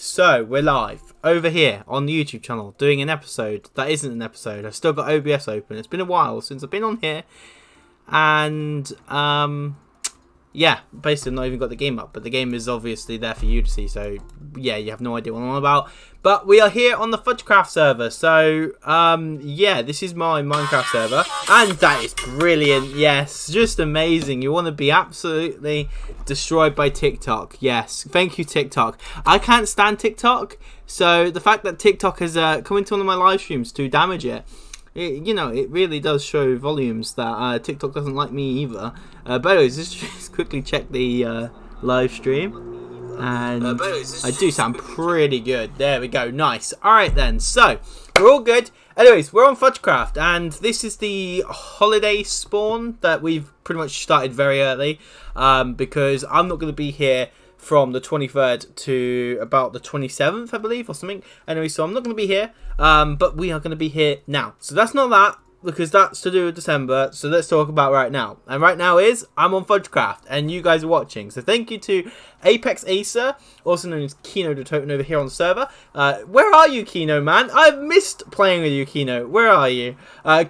so we're live over here on the YouTube channel doing an episode that isn't an episode. I've still got OBS open. It's been a while since I've been on here, and yeah, basically I've not even got the game up, but the game is obviously there for you to see, so yeah, you have no idea what I'm on about. But we are here on the FudgeCraft server, so yeah, this is my Minecraft server, and that is brilliant. Yes, just amazing. You want to be absolutely destroyed by TikTok. Yes, thank you TikTok. I can't stand TikTok, so the fact that TikTok has come into one of my live streams to damage it, you know, it really does show volumes that TikTok doesn't like me either. But anyways, let's just quickly check the live stream. And I do sound pretty good. There we go. Nice. Alright then. So, we're all good. Anyways, we're on FudgeCraft. And this is the holiday spawn that we've pretty much started very early. Because I'm not going to be here from the 23rd to about the 27th, I believe, or something. Anyway, so I'm not going to be here. But we are going to be here now. So that's not that, because that's to do with December. So let's talk about right now. And right now is, I'm on FudgeCraft, and you guys are watching. So thank you to Apex Acer, also known as Kino the Toten over here on the server. Where are you, Kino, man? I've missed playing with you, Kino. Where are you?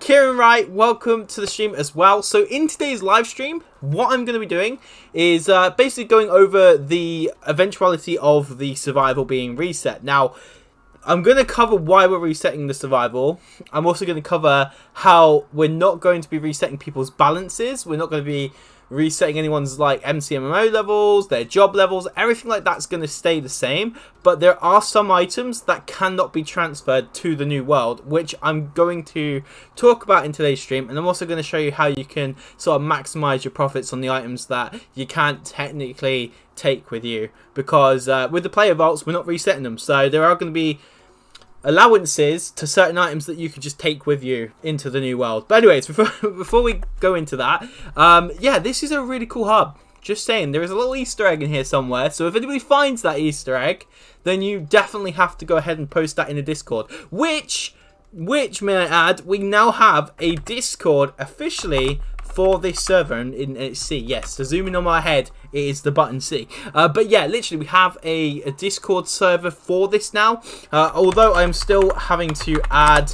Kieran Wright, welcome to the stream as well. So in today's live stream, what I'm going to be doing is basically going over the eventuality of the survival being reset. Now, I'm going to cover why we're resetting the survival. I'm also going to cover how we're not going to be resetting people's balances. We're not going to be resetting anyone's like MCMMO levels, their job levels, everything like that's going to stay the same. But there are some items that cannot be transferred to the new world, which I'm going to talk about in today's stream. And I'm also going to show you how you can sort of maximize your profits on the items that you can't technically take with you. Because with the player vaults, we're not resetting them. So there are going to be allowances to certain items that you could just take with you into the new world. But anyways, before we go into that, yeah, this is a really cool hub. Just saying, there is a little Easter egg in here somewhere. So if anybody finds that Easter egg, then you definitely have to go ahead and post that in the Discord. Which, may I add, we now have a Discord officially for this server, and it's C. Yes, so zooming on my head, it is the button C. But yeah, literally, we have a Discord server for this now. Although I'm still having to add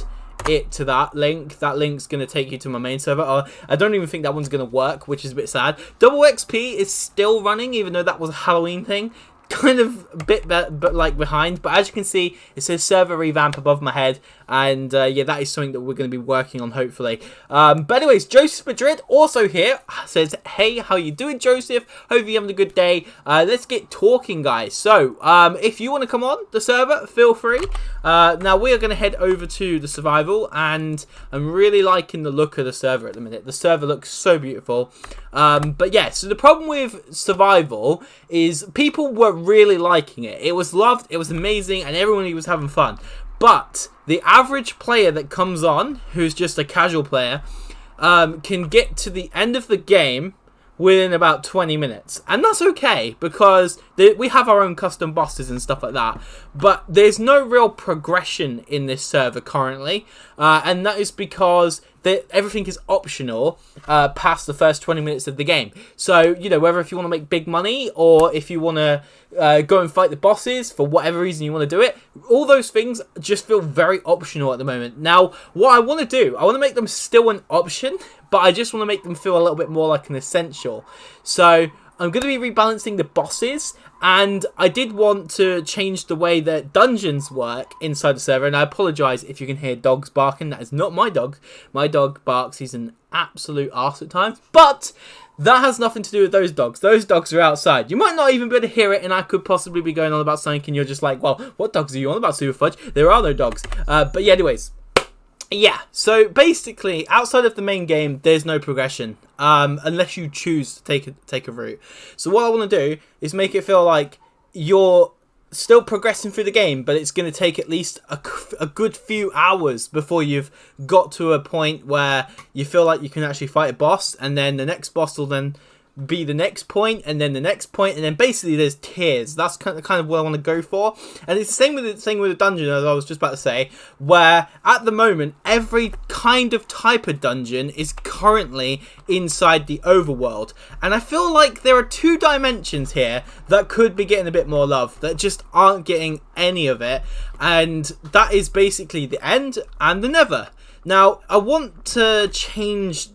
it to that link. That link's going to take you to my main server. I don't even think that one's going to work, which is a bit sad. Double XP is still running, even though that was a Halloween thing. Kind of a bit but like behind, but as you can see, it says server revamp above my head, and yeah, that is something that we're going to be working on hopefully. But anyways, Joseph Madrid also here says, hey, how you doing, Joseph? Hope you're having a good day. Let's get talking, guys. So if you want to come on the server, feel free. Now we are going to head over to the survival, and I'm really liking the look of the server at the minute. The server looks so beautiful. But yeah, so the problem with survival is people were really liking it. It was loved, it was amazing, and everyone was having fun. But the average player that comes on, who's just a casual player, can get to the end of the game within about 20 minutes. And that's okay, because we have our own custom bosses and stuff like that. But there's no real progression in this server currently. And that is because everything is optional past the first 20 minutes of the game. So, you know, whether if you want to make big money or if you want to go and fight the bosses for whatever reason you want to do it, all those things just feel very optional at the moment. Now, what I want to do, I want to make them still an option, but I just want to make them feel a little bit more like an essential. So I'm going to be rebalancing the bosses, and I did want to change the way that dungeons work inside the server, and I apologise if you can hear dogs barking. That is not my dog. My dog barks. He's an absolute arse at times, but that has nothing to do with those dogs. Those dogs are outside. You might not even be able to hear it, and I could possibly be going on about something, and you're just like, well, what dogs are you on about, Super Fudge? There are no dogs. But yeah, anyways. Yeah, so basically, outside of the main game, there's no progression, unless you choose to take a route. So what I want to do is make it feel like you're still progressing through the game, but it's going to take at least a good few hours before you've got to a point where you feel like you can actually fight a boss, and then the next boss will then be the next point, and then the next point, and then basically there's tiers. That's kind of what I want to go for. And it's the same with the dungeon, as I was just about to say, where at the moment every kind of type of dungeon is currently inside the overworld, and I feel like there are 2 dimensions here that could be getting a bit more love that just aren't getting any of it, and that is basically the end and the Nether. Now I want to change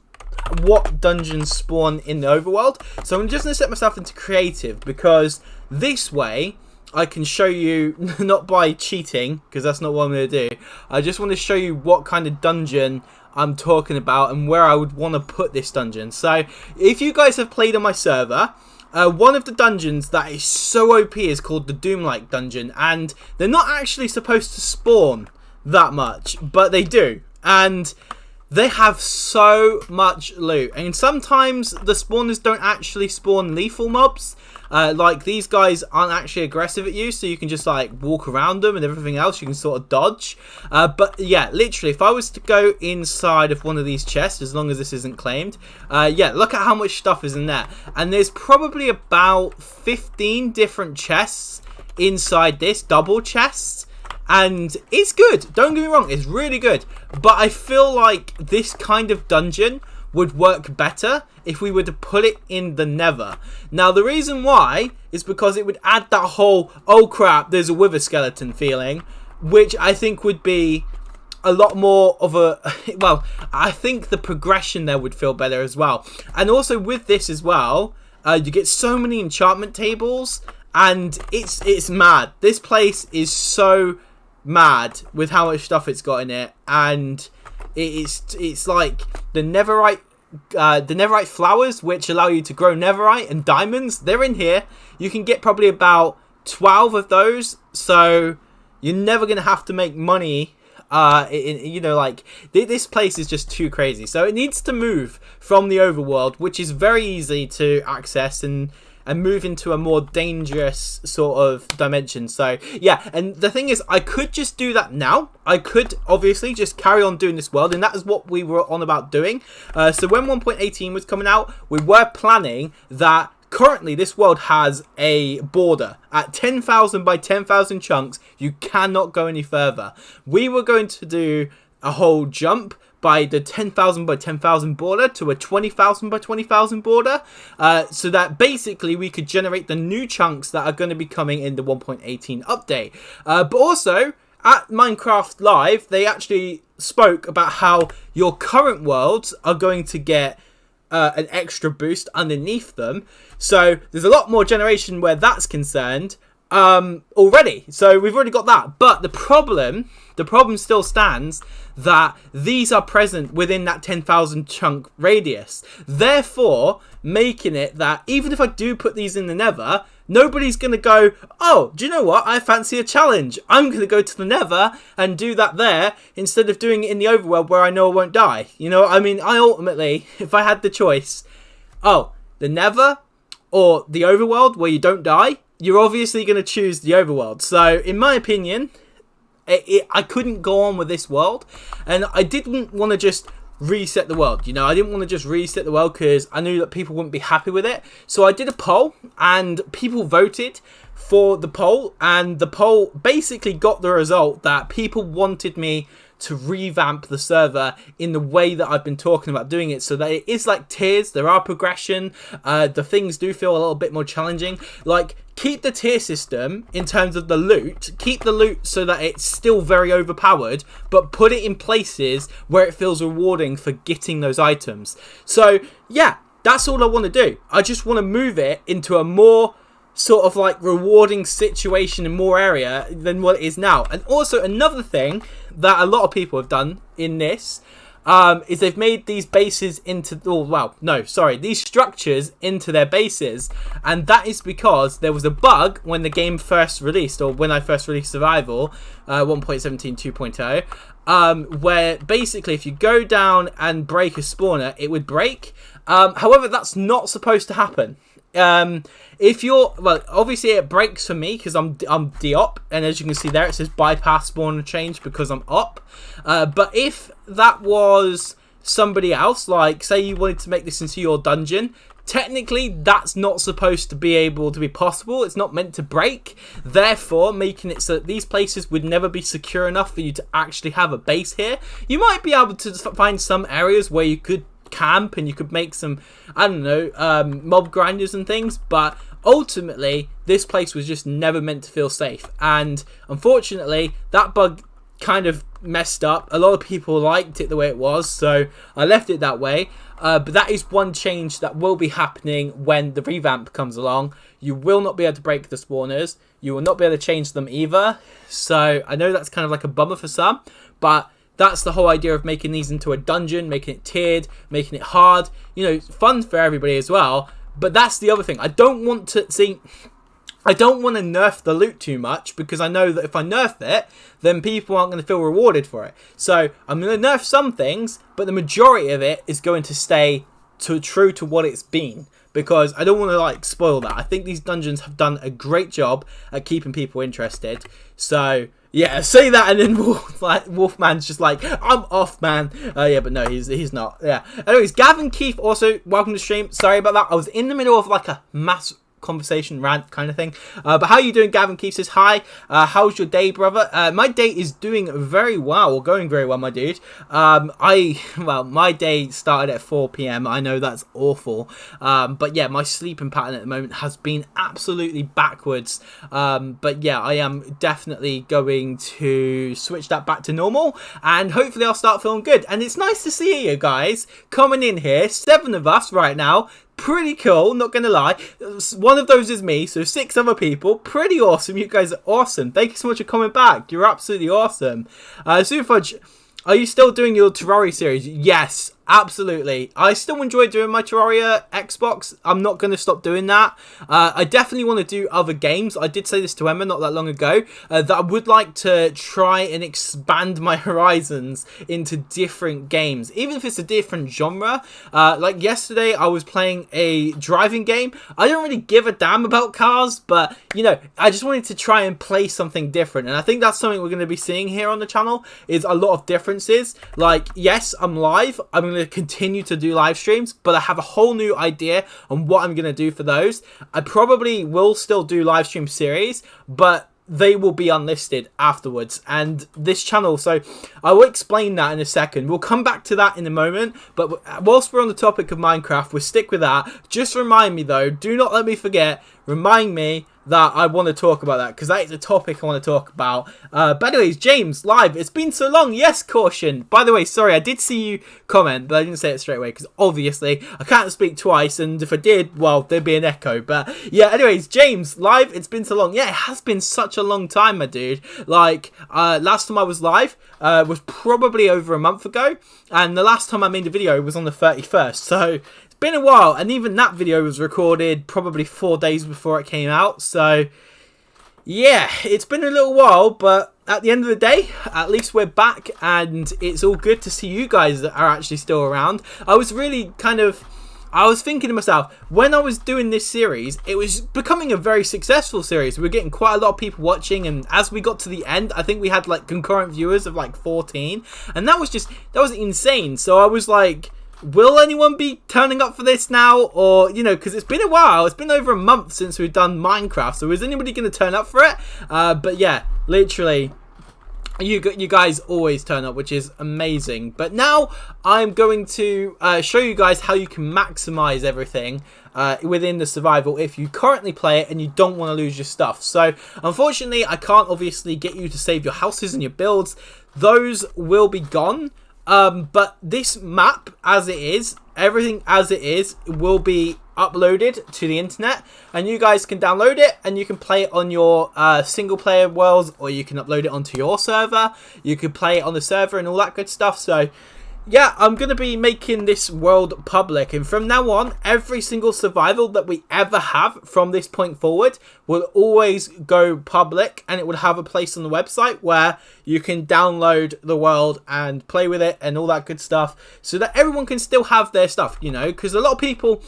what dungeons spawn in the overworld, so I'm just going to set myself into creative, because this way I can show you, not by cheating, because that's not what I'm going to do, I just want to show you what kind of dungeon I'm talking about and where I would want to put this dungeon. So if you guys have played on my server, one of the dungeons that is so OP is called the Doom-like dungeon, and they're not actually supposed to spawn that much, but they do, and they have so much loot, and sometimes the spawners don't actually spawn lethal mobs. Like, these guys aren't actually aggressive at you, so you can just like walk around them, and everything else you can sort of dodge. But yeah, literally, if I was to go inside of one of these chests, as long as this isn't claimed, yeah, look at how much stuff is in there, and there's probably about 15 different chests inside this, double chests. And it's good, don't get me wrong, it's really good, but I feel like this kind of dungeon would work better if we were to put it in the Nether. Now the reason why is because it would add that whole, oh crap, there's a wither skeleton feeling, which I think would be a lot more of a, well, I think the progression there would feel better as well. And also with this as well, you get so many enchantment tables, and it's mad. This place is so mad with how much stuff it's got in it, and it's like the netherite flowers, which allow you to grow netherite and diamonds. They're in here. You can get probably about 12 of those, so you're never gonna have to make money. You know, like this place is just too crazy, so it needs to move from the overworld, which is very easy to access, and move into a more dangerous sort of dimension. So yeah, and the thing is, I could just do that now. I could obviously just carry on doing this world, and that is what we were on about doing. So when 1.18 was coming out, we were planning that currently this world has a border at 10,000 by 10,000 chunks. You cannot go any further. We were going to do a whole jump by the 10,000 by 10,000 border to a 20,000 by 20,000 border, so that basically we could generate the new chunks that are going to be coming in the 1.18 update. But also at Minecraft Live, they actually spoke about how your current worlds are going to get an extra boost underneath them, so there's a lot more generation where that's concerned already. So we've already got that, but the problem still stands that these are present within that 10,000 chunk radius, therefore making it that even if I do put these in the Nether, nobody's gonna go, oh, do you know what, I fancy a challenge, I'm gonna go to the Nether and do that there instead of doing it in the overworld where I know I won't die. You know, I mean, I ultimately, if I had the choice, oh, the Nether or the overworld where you don't die, you're obviously going to choose the overworld. So in my opinion, I couldn't go on with this world, and I didn't want to just reset the world. You know, I didn't want to just reset the world because I knew that people wouldn't be happy with it. So I did a poll, and people voted for the poll, and the poll basically got the result that people wanted me to revamp the server in the way that I've been talking about doing it, so that it is like tiers. There are progression, the things do feel a little bit more challenging. Like, keep the tier system in terms of the loot, keep the loot so that it's still very overpowered, but put it in places where it feels rewarding for getting those items. So yeah, that's all I want to do. I just want to move it into a more sort of like rewarding situation in more area than what it is now. And also another thing that a lot of people have done in this is they've made these bases into, oh well, no, sorry, these structures into their bases, and that is because there was a bug when the game first released, or when I first released Survival 1.17 2.0, where basically if you go down and break a spawner, it would break. However, that's not supposed to happen. If you're, well, obviously it breaks for me because I'm de-op, and as you can see there, it says bypass spawner change because I'm op. But if that was somebody else, like say you wanted to make this into your dungeon, technically that's not supposed to be able to be possible. It's not meant to break, therefore making it so that these places would never be secure enough for you to actually have a base here. You might be able to find some areas where you could camp and you could make some, I don't know, mob grinders and things, but ultimately this place was just never meant to feel safe. And unfortunately that bug kind of messed up. A lot of people liked it the way it was, so I left it that way. But that is one change that will be happening when the revamp comes along. You will not be able to break the spawners. You will not be able to change them either. So I know that's kind of like a bummer for some, but that's the whole idea of making these into a dungeon, making it tiered, making it hard. You know, fun for everybody as well. But that's the other thing. I don't want to nerf the loot too much, because I know that if I nerf it, then people aren't going to feel rewarded for it. So I'm going to nerf some things, but the majority of it is going to stay true to what it's been, because I don't want to like spoil that. I think these dungeons have done a great job at keeping people interested. So yeah, say that, and then Wolfman's just like, I'm off, man. Yeah, but no, he's not. Yeah. Anyways, Gavin Keith also, welcome to stream. Sorry about that. I was in the middle of like a mass conversation rant kind of thing, but how you doing? Gavin Keith says hi. How's your day, brother? My day is doing very well, or going very well, my dude. My day started at 4 p.m. I know that's awful, but yeah, my sleeping pattern at the moment has been absolutely backwards, but yeah, I am definitely going to switch that back to normal, and hopefully I'll start feeling good. And it's nice to see you guys coming in here, 7 of us right now. Pretty cool, not gonna lie. One of those is me, so 6 other people. Pretty awesome. You guys are awesome. Thank you so much for coming back. You're absolutely awesome. Superfudge, are you still doing your Terraria series? Yes, absolutely. I still enjoy doing my Terraria Xbox. I'm not going to stop doing that. I definitely want to do other games. I did say this to Emma not that long ago, that I would like to try and expand my horizons into different games, even if it's a different genre. Like yesterday, I was playing a driving game. I don't really give a damn about cars, but, you know, I just wanted to try and play something different. And I think that's something we're going to be seeing here on the channel, is a lot of differences. Like, yes, I'm live. I'm going to continue to do live streams, but I have a whole new idea on what I'm going to do for those. I probably will still do live stream series, but they will be unlisted afterwards, and this channel, so I will explain that in a second. We'll come back to that in a moment, but whilst we're on the topic of Minecraft, we'll stick with that. Just remind me though, do not let me forget, remind me that I want to talk about that, because that is a topic I want to talk about. But anyways, James, live, it's been so long. Yes, caution. By the way, sorry, I did see you comment, but I didn't say it straight away, because obviously I can't speak twice, and if I did, well, there'd be an echo. But yeah, anyways, James, live, it's been so long. Yeah, it has been such a long time, my dude. Like, last time I was live was probably over a month ago, and the last time I made a video was on the 31st, so been a while, and even that video was recorded probably 4 days before it came out. So yeah, it's been a little while, but at the end of the day, at least we're back, and it's all good to see you guys that are actually still around. I was thinking to myself, when I was doing this series, it was becoming a very successful series. We were getting quite a lot of people watching, and as we got to the end, I think we had like concurrent viewers of like 14, and that was insane. So I was like, will anyone be turning up for this now? Or, you know, because it's been a while. It's been over a month since we've done Minecraft. So is anybody going to turn up for it? But yeah, literally, you guys always turn up, which is amazing. But now I'm going to show you guys how you can maximize everything within the survival if you currently play it and you don't want to lose your stuff. So unfortunately, I can't obviously get you to save your houses and your builds. Those will be gone. But this map, as it is, everything as it is, will be uploaded to the internet, and you guys can download it and you can play it on your single player worlds, or you can upload it onto your server. You can play it on the server and all that good stuff. So yeah, I'm going to be making this world public, and from now on, every single survival that we ever have from this point forward will always go public, and it will have a place on the website where you can download the world and play with it and all that good stuff, so that everyone can still have their stuff, you know, because a lot of people...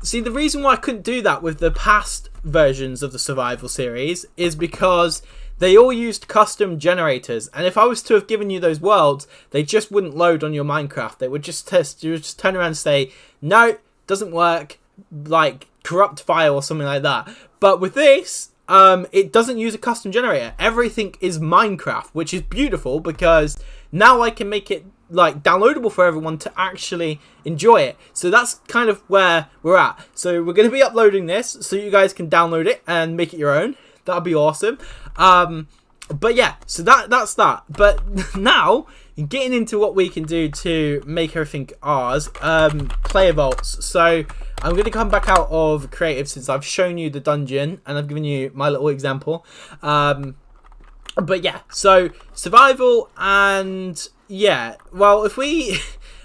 See, the reason why I couldn't do that with the past versions of the survival series is because they all used custom generators, and if I was to have given you those worlds, they just wouldn't load on your Minecraft. They would just turn around and say, no, doesn't work, like corrupt file or something like that. But with this, it doesn't use a custom generator. Everything is Minecraft, which is beautiful because now I can make it like downloadable for everyone to actually enjoy it. So that's kind of where we're at. So we're going to be uploading this so you guys can download it and make it your own. That'd be awesome. But yeah, so that's that. But now getting into what we can do to make everything ours. Player vaults. So I'm going to come back out of creative since I've shown you the dungeon and I've given you my little example. But yeah, so survival and yeah, well, if we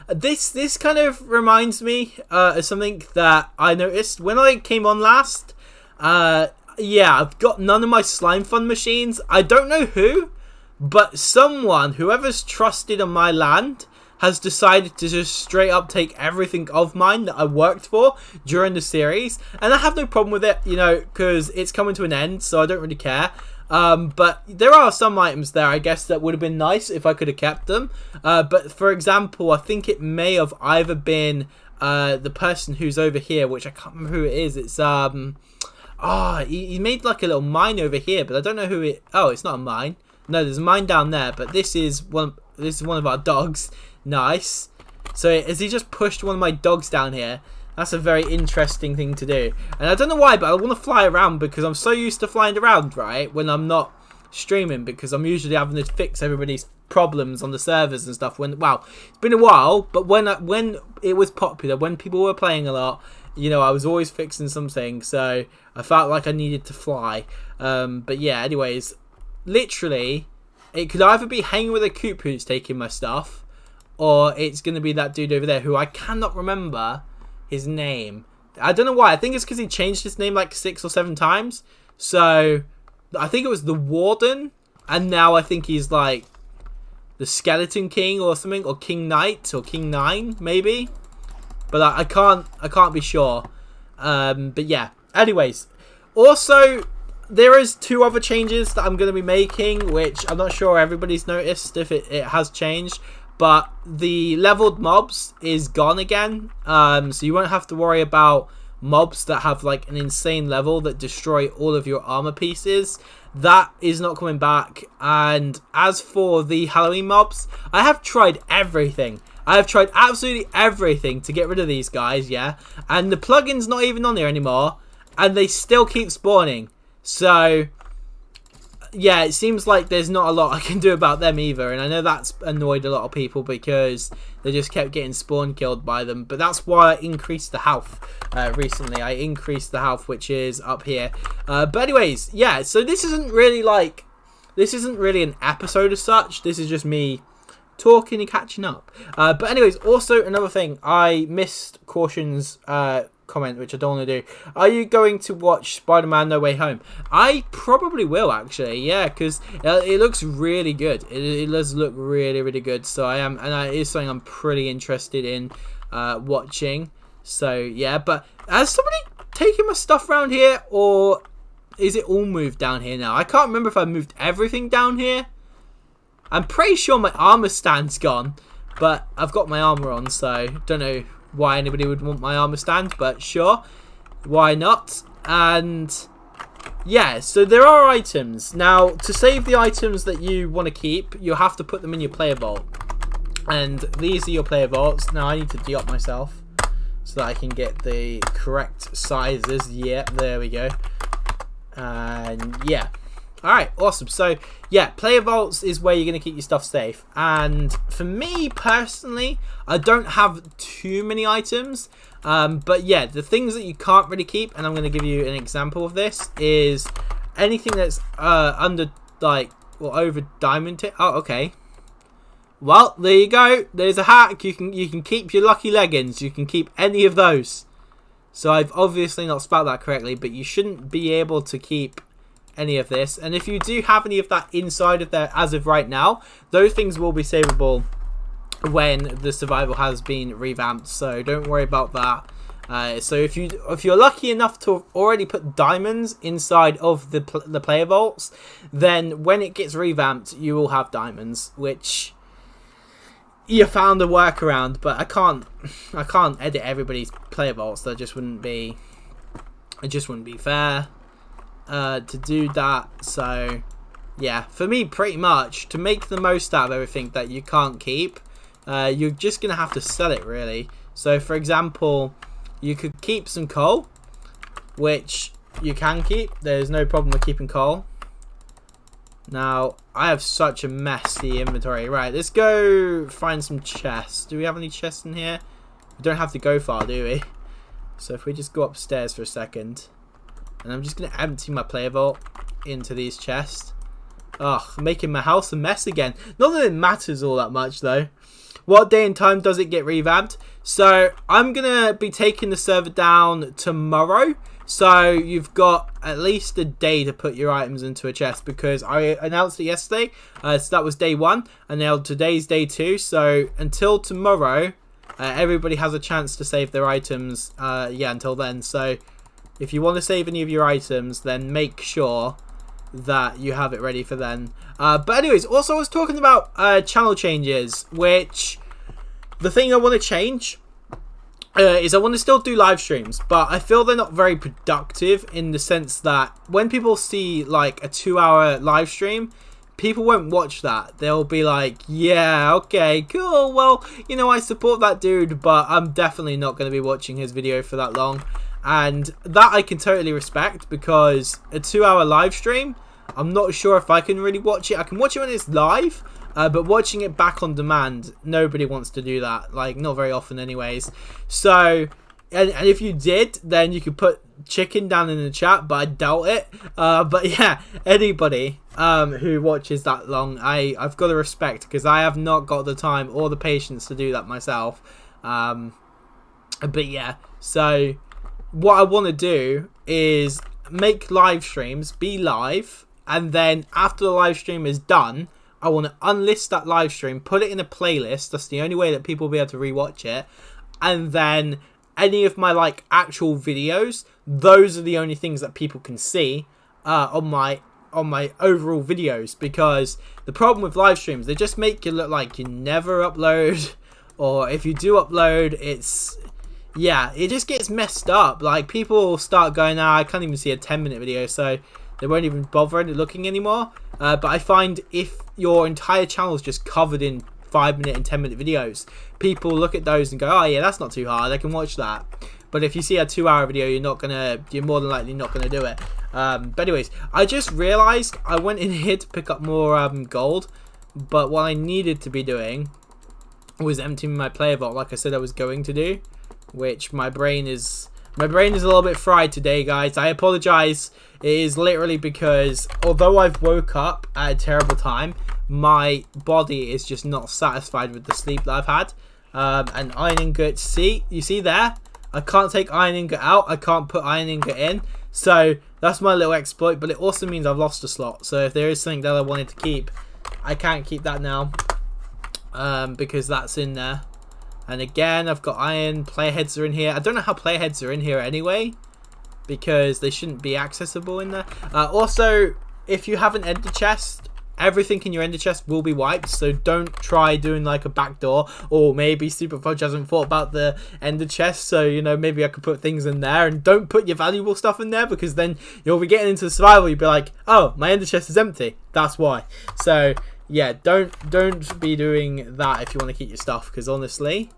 this kind of reminds me of something that I noticed when I came on last. Yeah, I've got none of my slime fun machines. I don't know who, but someone, whoever's trusted on my land, has decided to just straight up take everything of mine that I worked for during the series. And I have no problem with it, you know, because it's coming to an end, so I don't really care. But there are some items there, I guess, that would have been nice if I could have kept them. But for example, I think it may have either been the person who's over here, which I can't remember who it is. It's he made like a little mine over here, but I don't know who it. Oh, it's not a mine. No, there's a mine down there, but this is one of our dogs. Nice. So has he just pushed one of my dogs down here? That's a very interesting thing to do. And I don't know why, but I want to fly around because I'm so used to flying around, right? When I'm not streaming, because I'm usually having to fix everybody's problems on the servers and stuff. Wow, it's been a while, but when it was popular, when people were playing a lot, you know, I was always fixing something, so I felt like I needed to fly. But yeah, anyways, literally, it could either be hanging with a coop who's taking my stuff, or it's going to be that dude over there who I cannot remember his name. I don't know why. I think it's because he changed his name like 6 or 7 times. So I think it was the Warden, and now I think he's like the Skeleton King or something, or King Knight or King 9 maybe. But I can't be sure. But yeah. Anyways, also there is 2 other changes that I'm going to be making, which I'm not sure everybody's noticed if it has changed. But the leveled mobs is gone again. So you won't have to worry about mobs that have like an insane level that destroy all of your armor pieces. That is not coming back. And as for the Halloween mobs, I have tried everything. I have tried absolutely everything to get rid of these guys, yeah. And the plugin's not even on there anymore. And they still keep spawning. So yeah, it seems like there's not a lot I can do about them either. And I know that's annoyed a lot of people because they just kept getting spawn killed by them. But that's why I increased the health recently. I increased the health, which is up here. But anyways, yeah, so this isn't really an episode as such. This is just me talking and catching up. But anyways, also another thing, I missed Caution's comment, which I don't want to do. Are you going to watch Spider-Man No Way Home? I probably will, actually, yeah, because it looks really good. It does look really, really good. So I am, and it is something I'm pretty interested in watching. So yeah, but has somebody taken my stuff around here, or is it all moved down here now? I can't remember if I moved everything down here. I'm pretty sure my armor stand's gone, but I've got my armor on, so don't know why anybody would want my armor stand, but sure, why not? And yeah, so there are items. Now, to save the items that you want to keep, you have to put them in your player vault. And these are your player vaults. Now, I need to de-op myself so that I can get the correct sizes. Yeah, there we go. And yeah. Alright, awesome. So, yeah, player vaults is where you're going to keep your stuff safe. And for me, personally, I don't have too many items. But yeah, the things that you can't really keep, and I'm going to give you an example of this, is anything that's under, like, or over diamond tip. Oh, okay. Well, there you go. There's a hack. You can keep your lucky leggings. You can keep any of those. So I've obviously not spelled that correctly, but you shouldn't be able to keep any of this. And if you do have any of that inside of there as of right now, those things will be savable when the survival has been revamped, so don't worry about that. So if you're lucky enough to have already put diamonds inside of the player vaults, then when it gets revamped you will have diamonds, which you found a workaround, but I can't edit everybody's player vaults. That just wouldn't be, it just wouldn't be fair to do that. So yeah, for me, pretty much to make the most out of everything that you can't keep, you're just gonna have to sell it, really. So for example, you could keep some coal, which you can keep. There's no problem with keeping coal. Now, I have such a messy inventory. Right, let's go find some chests. Do we have any chests in here? We don't have to go far, do we? So if we just go upstairs for a second. And I'm just going to empty my player vault into these chests. Ugh, making my house a mess again. Not that it matters all that much, though. What day and time does it get revamped? So, I'm going to be taking the server down tomorrow. So you've got at least a day to put your items into a chest, because I announced it yesterday. So that was day 1, and now today's day 2. So until tomorrow, everybody has a chance to save their items. Yeah, until then. So if you want to save any of your items, then make sure that you have it ready for then. But anyways, also I was talking about channel changes, which the thing I want to change is I want to still do live streams, but I feel they're not very productive, in the sense that when people see like a 2-hour live stream, people won't watch that. They'll be like, yeah, okay, cool, well, you know, I support that dude, but I'm definitely not going to be watching his video for that long. And that I can totally respect, because a 2-hour live stream, I'm not sure if I can really watch it. I can watch it when it's live, but watching it back on demand, nobody wants to do that. Like, not very often anyways. So, and if you did, then you could put chicken down in the chat, but I doubt it. But yeah, anybody who watches that long, I've got to respect, because I have not got the time or the patience to do that myself. But yeah, so what I want to do is make live streams, be live, and then after the live stream is done, I want to unlist that live stream, put it in a playlist. That's the only way that people will be able to rewatch it. And then any of my like actual videos, those are the only things that people can see on my overall videos. Because the problem with live streams, they just make you look like you never upload, or if you do upload, it's, yeah, it just gets messed up. Like, people will start going, I can't even see a 10-minute video, so they won't even bother looking anymore. But I find if your entire channel is just covered in 5-minute and 10-minute videos, people look at those and go, oh yeah, that's not too hard, I can watch that. But if you see a 2-hour video, you're more than likely not gonna do it. But anyways, I just realized I went in here to pick up more gold, but what I needed to be doing was emptying my player vault, like I said I was going to do, which my brain is a little bit fried today, guys. I apologize. It is literally because although I've woke up at a terrible time, my body is just not satisfied with the sleep that I've had. And iron ingot, you see there? I can't take iron ingot out. I can't put iron ingot in. So that's my little exploit, but it also means I've lost a slot. So if there is something that I wanted to keep, I can't keep that now, because that's in there. And again, I've got iron. Player heads are in here. I don't know how player heads are in here anyway, because they shouldn't be accessible in there. Also, if you have an ender chest, everything in your ender chest will be wiped, so don't try doing like a backdoor. Or maybe Super Fudge hasn't thought about the ender chest, so you know, maybe I could put things in there. And don't put your valuable stuff in there, because then you'll be getting into survival, you'll be like, oh, my ender chest is empty, that's why. So yeah, don't be doing that if you want to keep your stuff, because honestly,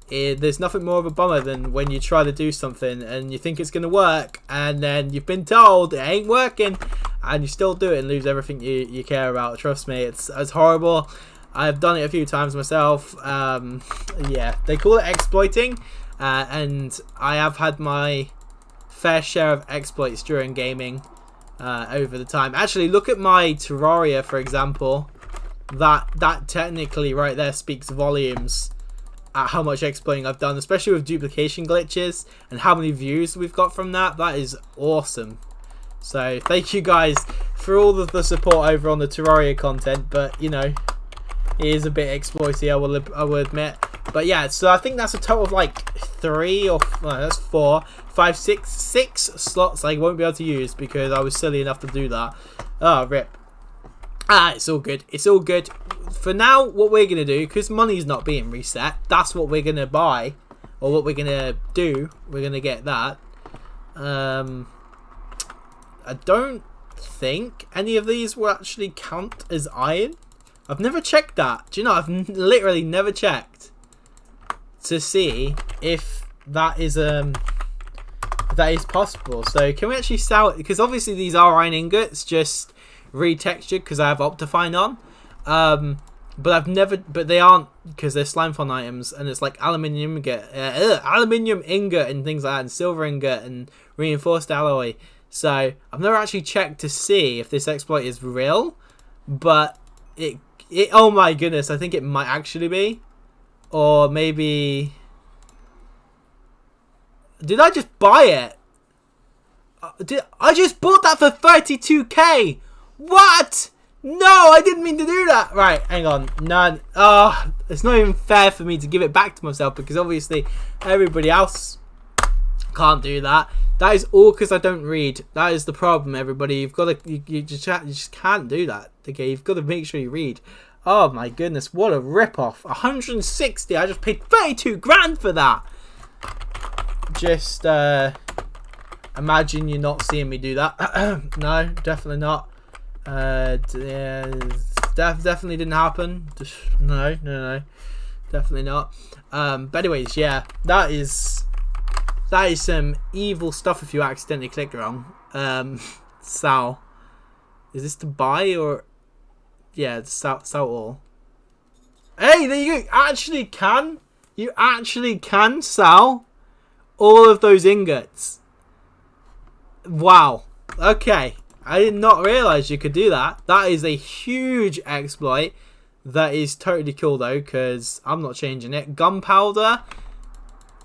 there's nothing more of a bummer than when you try to do something and you think it's going to work, and then you've been told it ain't working, and you still do it and lose everything you care about. Trust me, it's horrible. I've done it a few times myself. Yeah, they call it exploiting, and I have had my fair share of exploits during gaming over the time. Actually, look at my Terraria, for example. That technically right there speaks volumes at how much exploiting I've done, especially with duplication glitches and how many views we've got from that. That is awesome. So thank you guys for all of the support over on the Terraria content, but you know, it is a bit exploity, I will admit. But yeah, so I think that's a total of like 6 slots I won't be able to use because I was silly enough to do that. Oh, rip. It's all good. It's all good. for now, what we're going to do, because money's not being reset, that's what we're going to buy. Or what we're going to do. We're going to get that. I don't think any of these will actually count as iron. I've never checked that. Do you know, I've literally never checked to see if that is possible. So can we actually sell it? Because obviously these are iron ingots, just retextured because I have Optifine on. But they aren't, because they're Slimefon items, and it's like aluminium ingot, and things like that, and silver ingot and reinforced alloy. So I've never actually checked to see if this exploit is real, but it oh my goodness, I think it might actually be. Or maybe, did I just buy it? I just bought that for 32k. What? No, I didn't mean to do that. Right, hang on. None. Oh, it's not even fair for me to give it back to myself, because obviously everybody else can't do that. That is all because I don't read. That is the problem, everybody. You've got to, you just can't do that. Okay, you've got to make sure you read. Oh my goodness, what a rip-off. 160. I just paid 32 grand for that. Just imagine you're not seeing me do that. No, definitely not. Yeah, definitely didn't happen. Just, no, definitely not. But anyways, yeah, that is some evil stuff if you accidentally click wrong. Sal, is this to buy or? Yeah, it's sell all. Hey, there you go. You actually can sell all of those ingots. Wow. Okay. I did not realise you could do that. That is a huge exploit. That is totally cool though, because I'm not changing it. Gunpowder.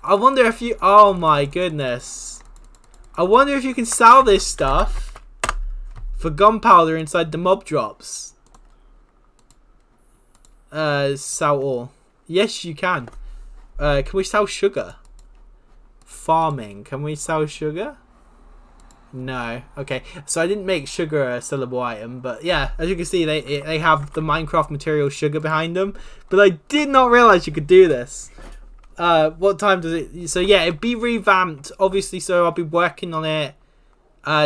I wonder if you... Oh my goodness. I wonder if you can sell this stuff for gunpowder inside the mob drops. Sell all. Yes, you can. Can we sell sugar? Farming. Can we sell sugar? No. Okay. So I didn't make sugar a sellable item, but yeah, as you can see, they have the Minecraft material sugar behind them. But I did not realize you could do this. What time does it? So yeah, it'd be revamped, obviously. So I'll be working on it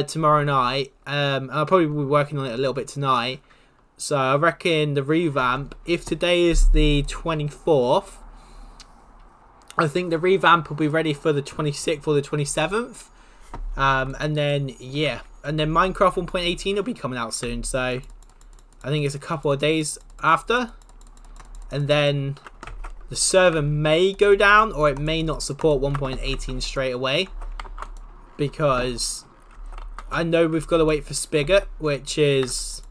tomorrow night. I'll probably be working on it a little bit tonight. So I reckon the revamp, if today is the 24th, I think the revamp will be ready for the 26th or the 27th. And then, yeah. And then Minecraft 1.18 will be coming out soon. So I think it's a couple of days after. And then the server may go down, or it may not support 1.18 straight away. Because I know we've got to wait for Spigot, which is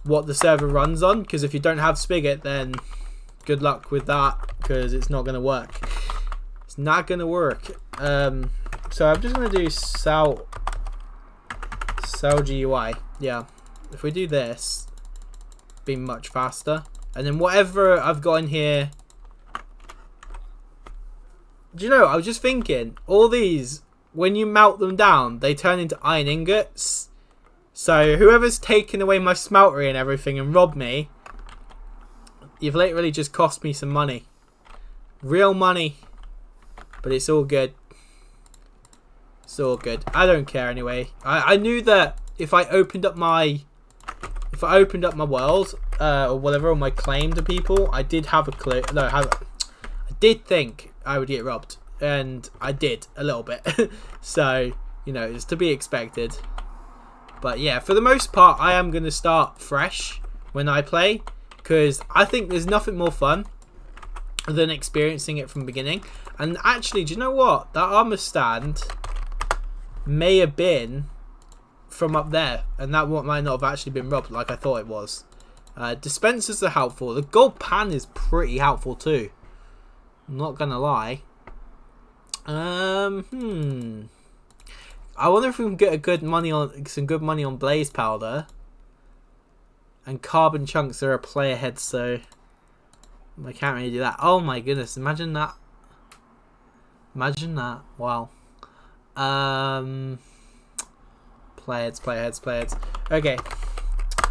what the server runs on. Because if you don't have Spigot, then good luck with that, because it's not going to work. It's not going to work. So I'm just going to do sell GUI. Yeah. If we do this, it'll be much faster. And then whatever I've got in here. Do you know, I was just thinking, all these, when you melt them down, they turn into iron ingots. So whoever's taken away my smeltery and everything and robbed me, you've literally just cost me some money. Real money. But it's all good. It's all good. I don't care anyway. I knew that if I opened up my world, or whatever, or my claim to people, I did have a clue. No, I did think I would get robbed, and I did a little bit. So, you know, it's to be expected. But yeah, for the most part, I am going to start fresh when I play, because I think there's nothing more fun than experiencing it from the beginning. And actually, do you know what? That armor stand may have been from up there, and that might not have actually been robbed like I thought it was. Dispensers are helpful. The gold pan is pretty helpful too. I'm not gonna lie. I wonder if we can get some good money on blaze powder. And carbon chunks are a play ahead, so I can't really do that. Oh my goodness! Imagine that. Imagine that. Wow. Play heads. Okay.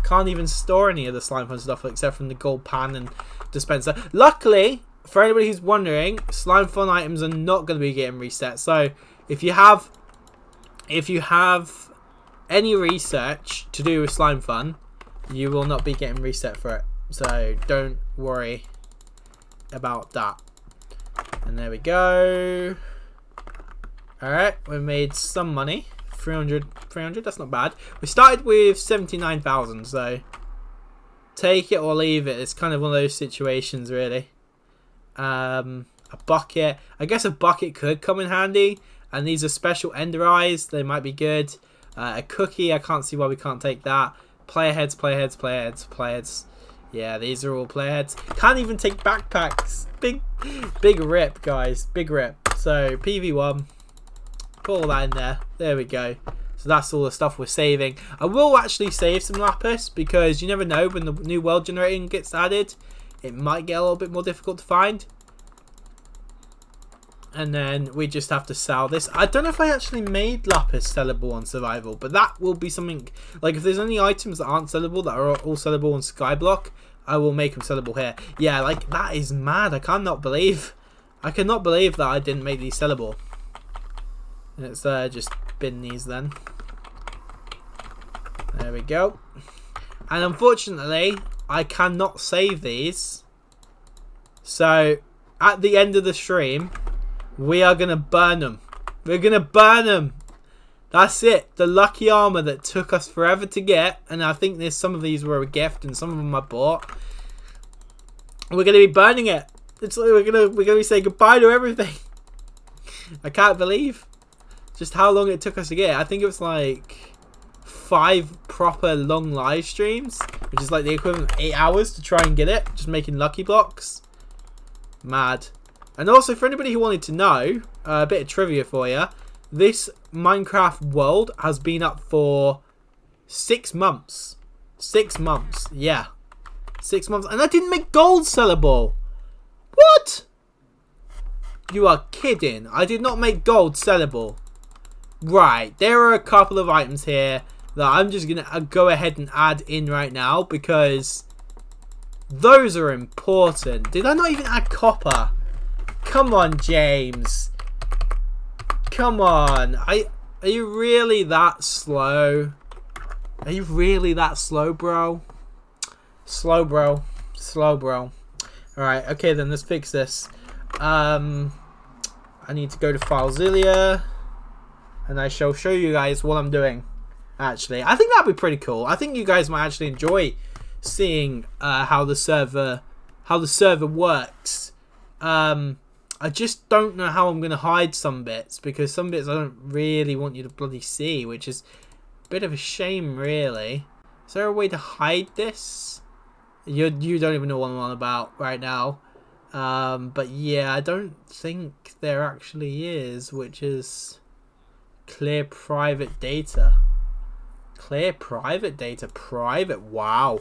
can't even store any of the slime fun stuff except from the gold pan and dispenser. Luckily, for anybody who's wondering, slime fun items are not going to be getting reset. So if you have any research to do with slime fun, you will not be getting reset for it. So don't worry about that. And there we go. Alright, we made some money. 300, that's not bad. We started with 79,000, so take it or leave it. It's kind of one of those situations, really. A bucket. I guess a bucket could come in handy. And these are special ender eyes. They might be good. A cookie. I can't see why we can't take that. Player heads, player heads, player heads, player heads. Yeah, these are all player heads. Can't even take backpacks. Big rip, guys. Big rip. So, PV1. Put all that in there. There we go. So that's all the stuff we're saving. I will actually save some lapis because you never know when the new world generating gets added. It might get a little bit more difficult to find. And then we just have to sell this. I don't know if I actually made lapis sellable on survival, but that will be something. Like if there's any items that aren't sellable that are all sellable on Skyblock, I will make them sellable here. Yeah, like that is mad. I cannot believe that I didn't make these sellable. Let's just bin these then. There we go. And unfortunately, I cannot save these. So at the end of the stream, we are going to burn them. We're going to burn them. That's it. The lucky armor that took us forever to get. And I think there's some of these were a gift and some of them I bought. We're going to be burning it. It's like we're going to be saying goodbye to everything. I can't believe just how long it took us to get it. I think it was like 5 proper long live streams, which is like the equivalent of 8 hours to try and get it. Just making lucky blocks. Mad. And also, for anybody who wanted to know, a bit of trivia for you. This Minecraft world has been up for 6 months. 6 months. Yeah. 6 months. And I didn't make gold sellable. What? You are kidding. I did not make gold sellable. Right. There are a couple of items here that I'm just going to go ahead and add in right now because those are important. Did I not even add copper? Come on, James. Come on. Are you really that slow? Are you really that slow, bro? Slow, bro. Slow, bro. Alright, okay then, let's fix this. I need to go to FileZilla. And I shall show you guys what I'm doing. Actually, I think that'd be pretty cool. I think you guys might actually enjoy seeing how the server works. I just don't know how I'm going to hide some bits, because some bits I don't really want you to bloody see, which is a bit of a shame, really. Is there a way to hide this? You don't even know what I'm on about right now. But yeah, I don't think there actually is, which is clear private data. Clear private data. Private. Wow.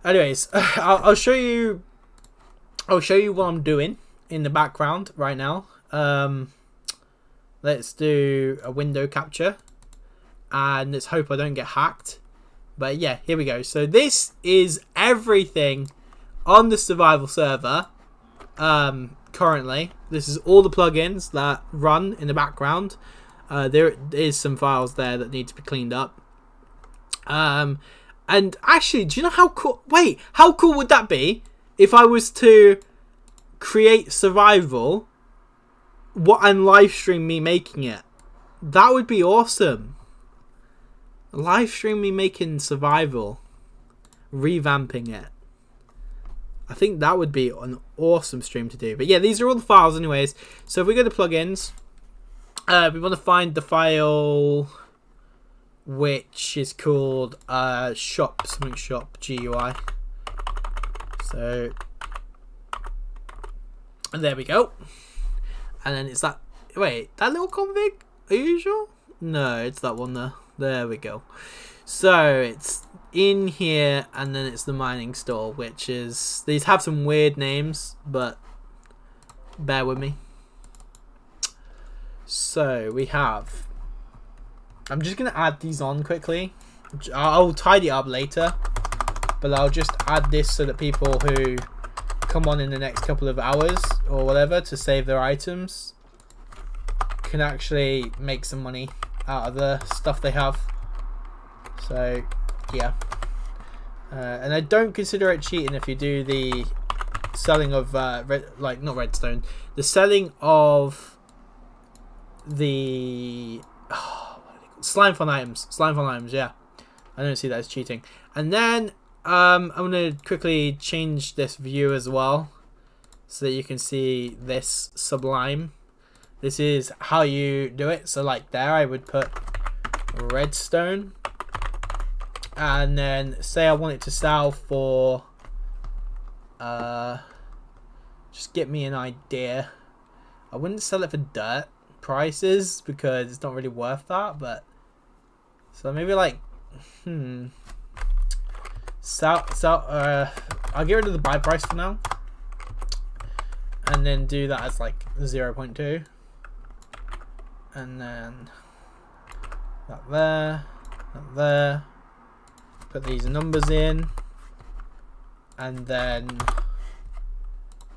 Anyways, I'll show you what I'm doing in the background right now. Let's do a window capture and let's hope I don't get hacked. But yeah, here we go. So this is everything on the survival server currently. This is all the plugins that run in the background. There is some files there that need to be cleaned up. And actually, do you know how cool? Wait, how cool would that be if I was to create survival and live stream me making it? That would be awesome. Live stream me making survival, revamping it. I think that would be an awesome stream to do. But yeah, these are all the files anyways. So if we go to plugins, we want to find the file which is called shop, something shop GUI. So and there we go. And then it's that, wait, that little config? Are you sure? No, it's that one there. There we go. So it's in here, and then it's the mining store, which is, these have some weird names, but bear with me. So we have, I'm just going to add these on quickly. I'll tidy it up later, but I'll just add this so that people who come on in the next couple of hours or whatever to save their items can actually make some money out of the stuff they have. So yeah, and I don't consider it cheating if you do the selling of not redstone, the selling of the slime fun items. Yeah, I don't see that as cheating. And then I'm gonna quickly change this view as well so that you can see this sublime. This is how you do it. So like there, I would put redstone, and then say I want it to sell for just get me an idea. I wouldn't sell it for dirt prices because it's not really worth that, but so maybe like I'll get rid of the buy price for now and then do that as like 0.2, and then that there, put these numbers in, and then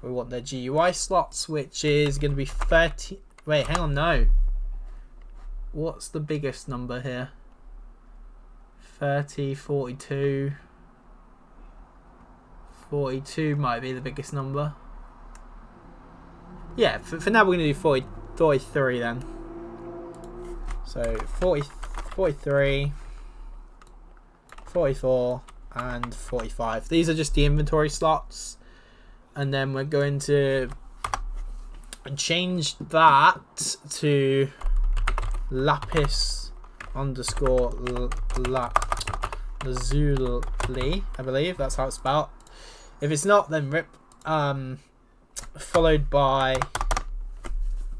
we want the GUI slots, which is going to be 30. Wait, hang on, no. What's the biggest number here? 30, 42. 42 might be the biggest number. Yeah, for now we're going to do 43 then. So 43, 44, and 45. These are just the inventory slots. And then we're going to change that to lapis underscore lazuli, I believe that's how it's spelled. If it's not, then rip. Followed by,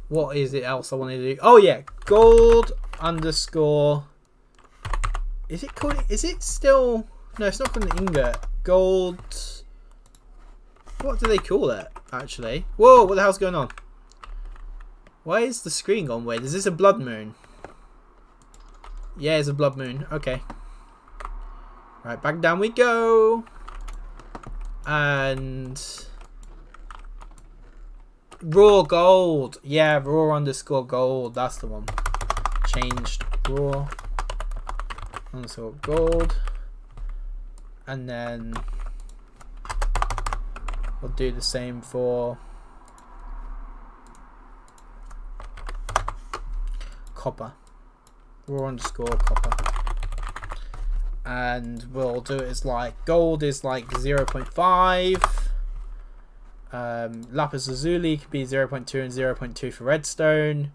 what is it else I want to do? Oh yeah, gold underscore. Is it called? Is it still? No, it's not called an ingot. Gold. What do they call it, actually? Whoa, what the hell's going on? Why is the screen gone weird? Is this a blood moon? Yeah, it's a blood moon. Okay. Right, back down we go. And raw gold. Yeah, raw underscore gold. That's the one. Changed raw underscore gold. And then we'll do the same for copper. Raw underscore copper. And we'll do it as like gold is like 0.5. Lapis lazuli could be 0.2 and 0.2 for redstone.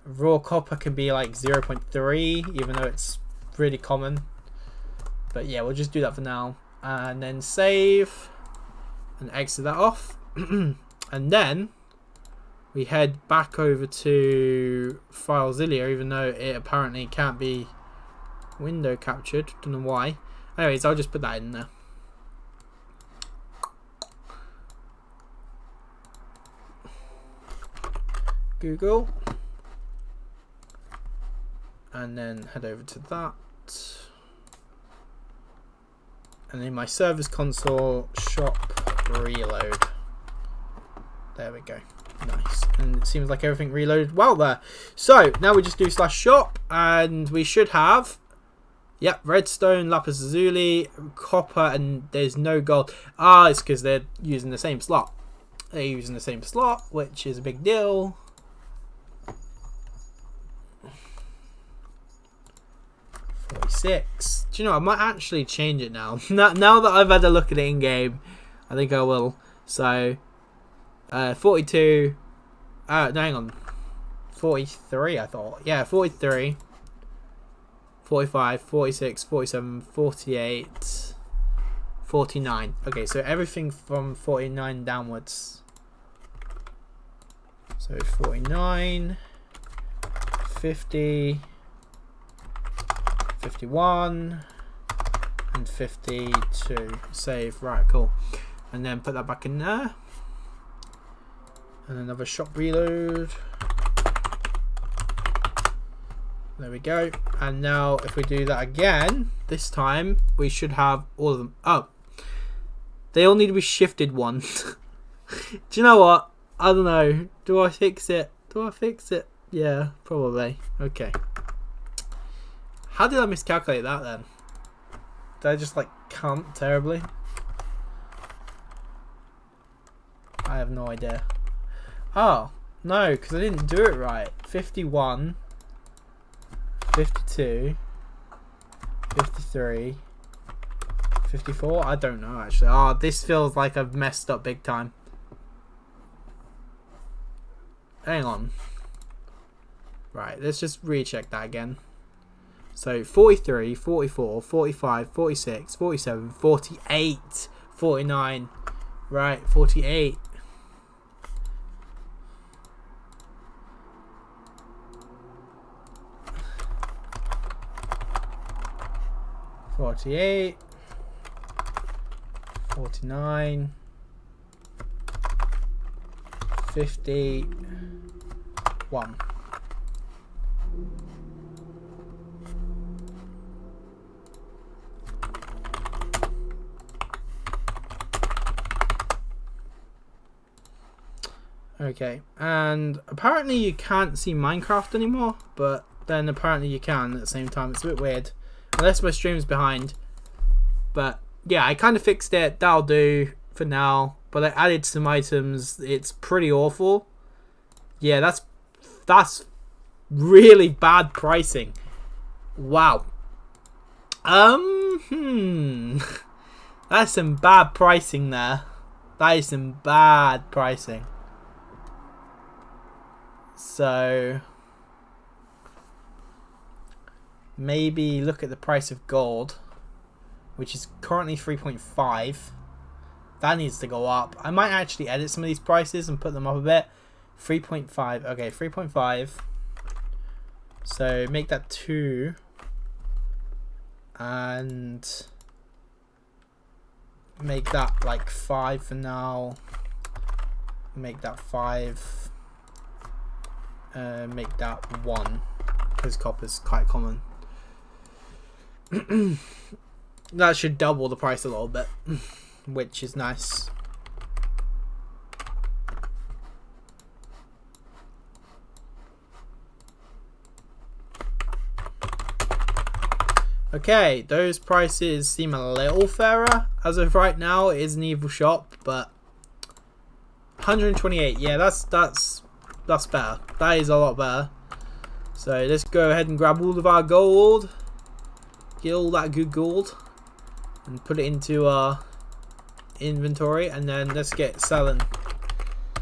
Raw copper can be like 0.3, even though it's really common. But yeah, we'll just do that for now. And then save. And exit that off. And then we head back over to FileZilla, even though it apparently can't be window captured. Don't know why. Anyways, I'll just put that in there. Google. And then head over to that. And in my servers console, shop reload. There we go. Nice. And it seems like everything reloaded well there. So now we just do /shop and we should have, yep, redstone, lapis lazuli, copper, and there's no gold. Ah, it's because they're using the same slot. They're using the same slot, which is a big deal. $46. Do you know, I might actually change it now. Now that I've had a look at it in game, I think I will. So 42. No, hang on. 43, I thought. Yeah, 43. 45, 46, 47, 48, 49. Okay, so everything from 49 downwards. So 49, 50, 51, and 52. Save. Right, cool. And then put that back in there. And another shop reload. There we go. And now if we do that again, this time we should have all of them. Oh, they all need to be shifted one. Do you know what? I don't know. Do I fix it? Do I fix it? Yeah, probably. Okay. How did I miscalculate that then? Did I just like count terribly? I have no idea. Oh, no, because I didn't do it right. 51, 52, 53, 54. I don't know actually. Oh, this feels like I've messed up big time. Hang on. Right, let's just recheck that again. So 43, 44, 45, 46, 47, 48, 49. Right, 48. $48, 49, 51. Okay, and apparently you can't see Minecraft anymore, but then apparently you can at the same time. It's a bit weird. Unless my stream's behind. But yeah, I kind of fixed it. That'll do for now. But I added some items. It's pretty awful. Yeah, that's really bad pricing. Wow. That's some bad pricing there. That is some bad pricing. So maybe look at the price of gold, which is currently 3.5. That needs to go up. I might actually edit some of these prices and put them up a bit. 3.5. Okay, 3.5. So make that 2. And make that like 5 for now. Make that 5. Make that 1. Because copper's quite common. That should double the price a little bit, which is nice. Okay, those prices seem a little fairer. As of right now, it is an evil shop, but 128. Yeah, that's better. That is a lot better. So let's go ahead and grab all of our gold. Get all that good gold and put it into our inventory, and then let's get selling.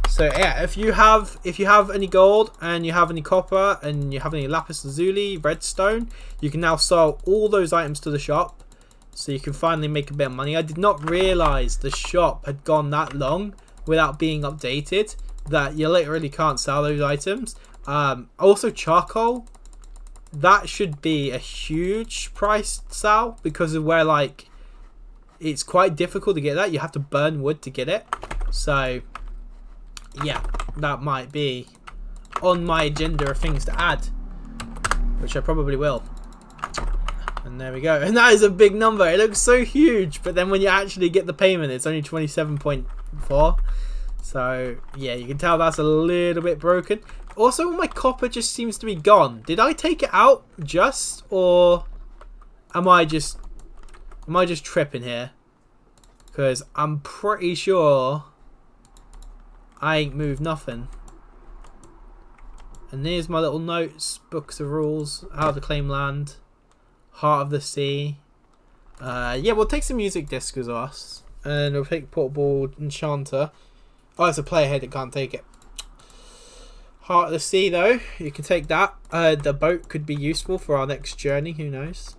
So yeah, if you have any gold and you have any copper and you have any lapis lazuli, redstone, you can now sell all those items to the shop, so you can finally make a bit of money. I did not realize the shop had gone that long without being updated that you literally can't sell those items. Also charcoal, that should be a huge price sell because of where like it's quite difficult to get that. You have to burn wood to get it. So yeah, that might be on my agenda of things to add, which I probably will. And there we go. And that is a big number. It looks so huge, but then when you actually get the payment, it's only 27.4. So yeah, you can tell that's a little bit broken. Also, my copper just seems to be gone. Did I take it out just, or am I just tripping here? Because I'm pretty sure I ain't moved nothing. And there's my little notes, books of rules, how to claim land, heart of the sea. Yeah, we'll take some music discs with us, and we'll take portable enchanter. Oh, it's a player head that can't take it. Heart of the sea, though, you can take that. The boat could be useful for our next journey, who knows.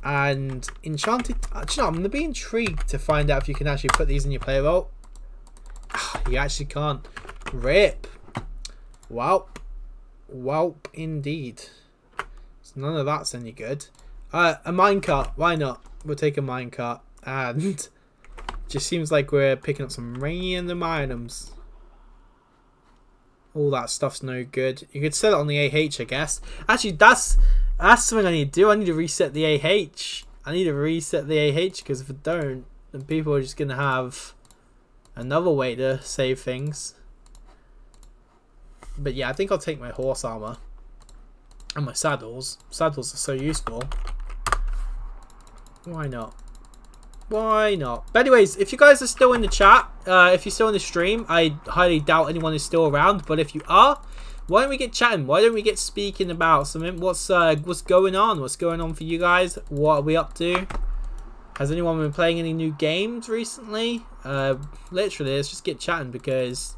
And enchanted, actually, no, I'm going to be intrigued to find out if you can actually put these in your player vault. You actually can't. Rip. Welp. Welp indeed. So none of that's any good. A minecart, why not? We'll take a minecart. And just seems like we're picking up some random items. All that stuff's no good. You could sell it on the AH, I guess. Actually, that's something I need to do. I need to reset the AH. I need to reset the AH, because if I don't, then people are just going to have another way to save things. But yeah, I think I'll take my horse armor. And my saddles. Saddles are so useful. Why not? Why not? But anyways, if you guys are still in the chat, if you're still in the stream, I highly doubt anyone is still around. But if you are, why don't we get chatting? Why don't we get speaking about something? What's going on? What's going on for you guys? What are we up to? Has anyone been playing any new games recently? Literally, let's just get chatting, because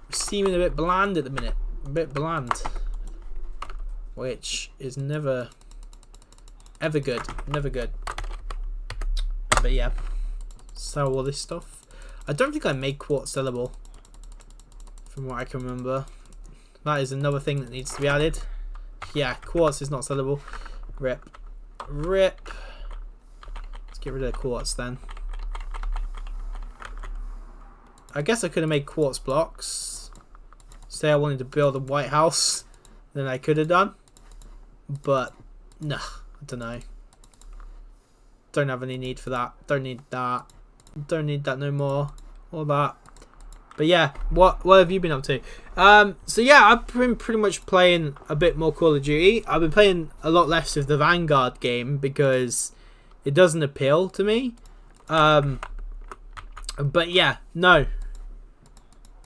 we're seeming a bit bland at the minute. A bit bland. Which is never, ever good. Never good. But yeah, sell all this stuff. I don't think I made quartz sellable, from what I can remember. That is another thing that needs to be added. Yeah, quartz is not sellable. Rip. Rip. Let's get rid of the quartz then. I guess I could have made quartz blocks. Say I wanted to build a White House, then I could have done. But, nah, I don't know. Don't have any need for that. Don't need that. Don't need that no more. All that. But yeah, what have you been up to? So yeah, I've been pretty much playing a bit more Call of Duty. I've been playing a lot less of the Vanguard game because it doesn't appeal to me. But yeah, no.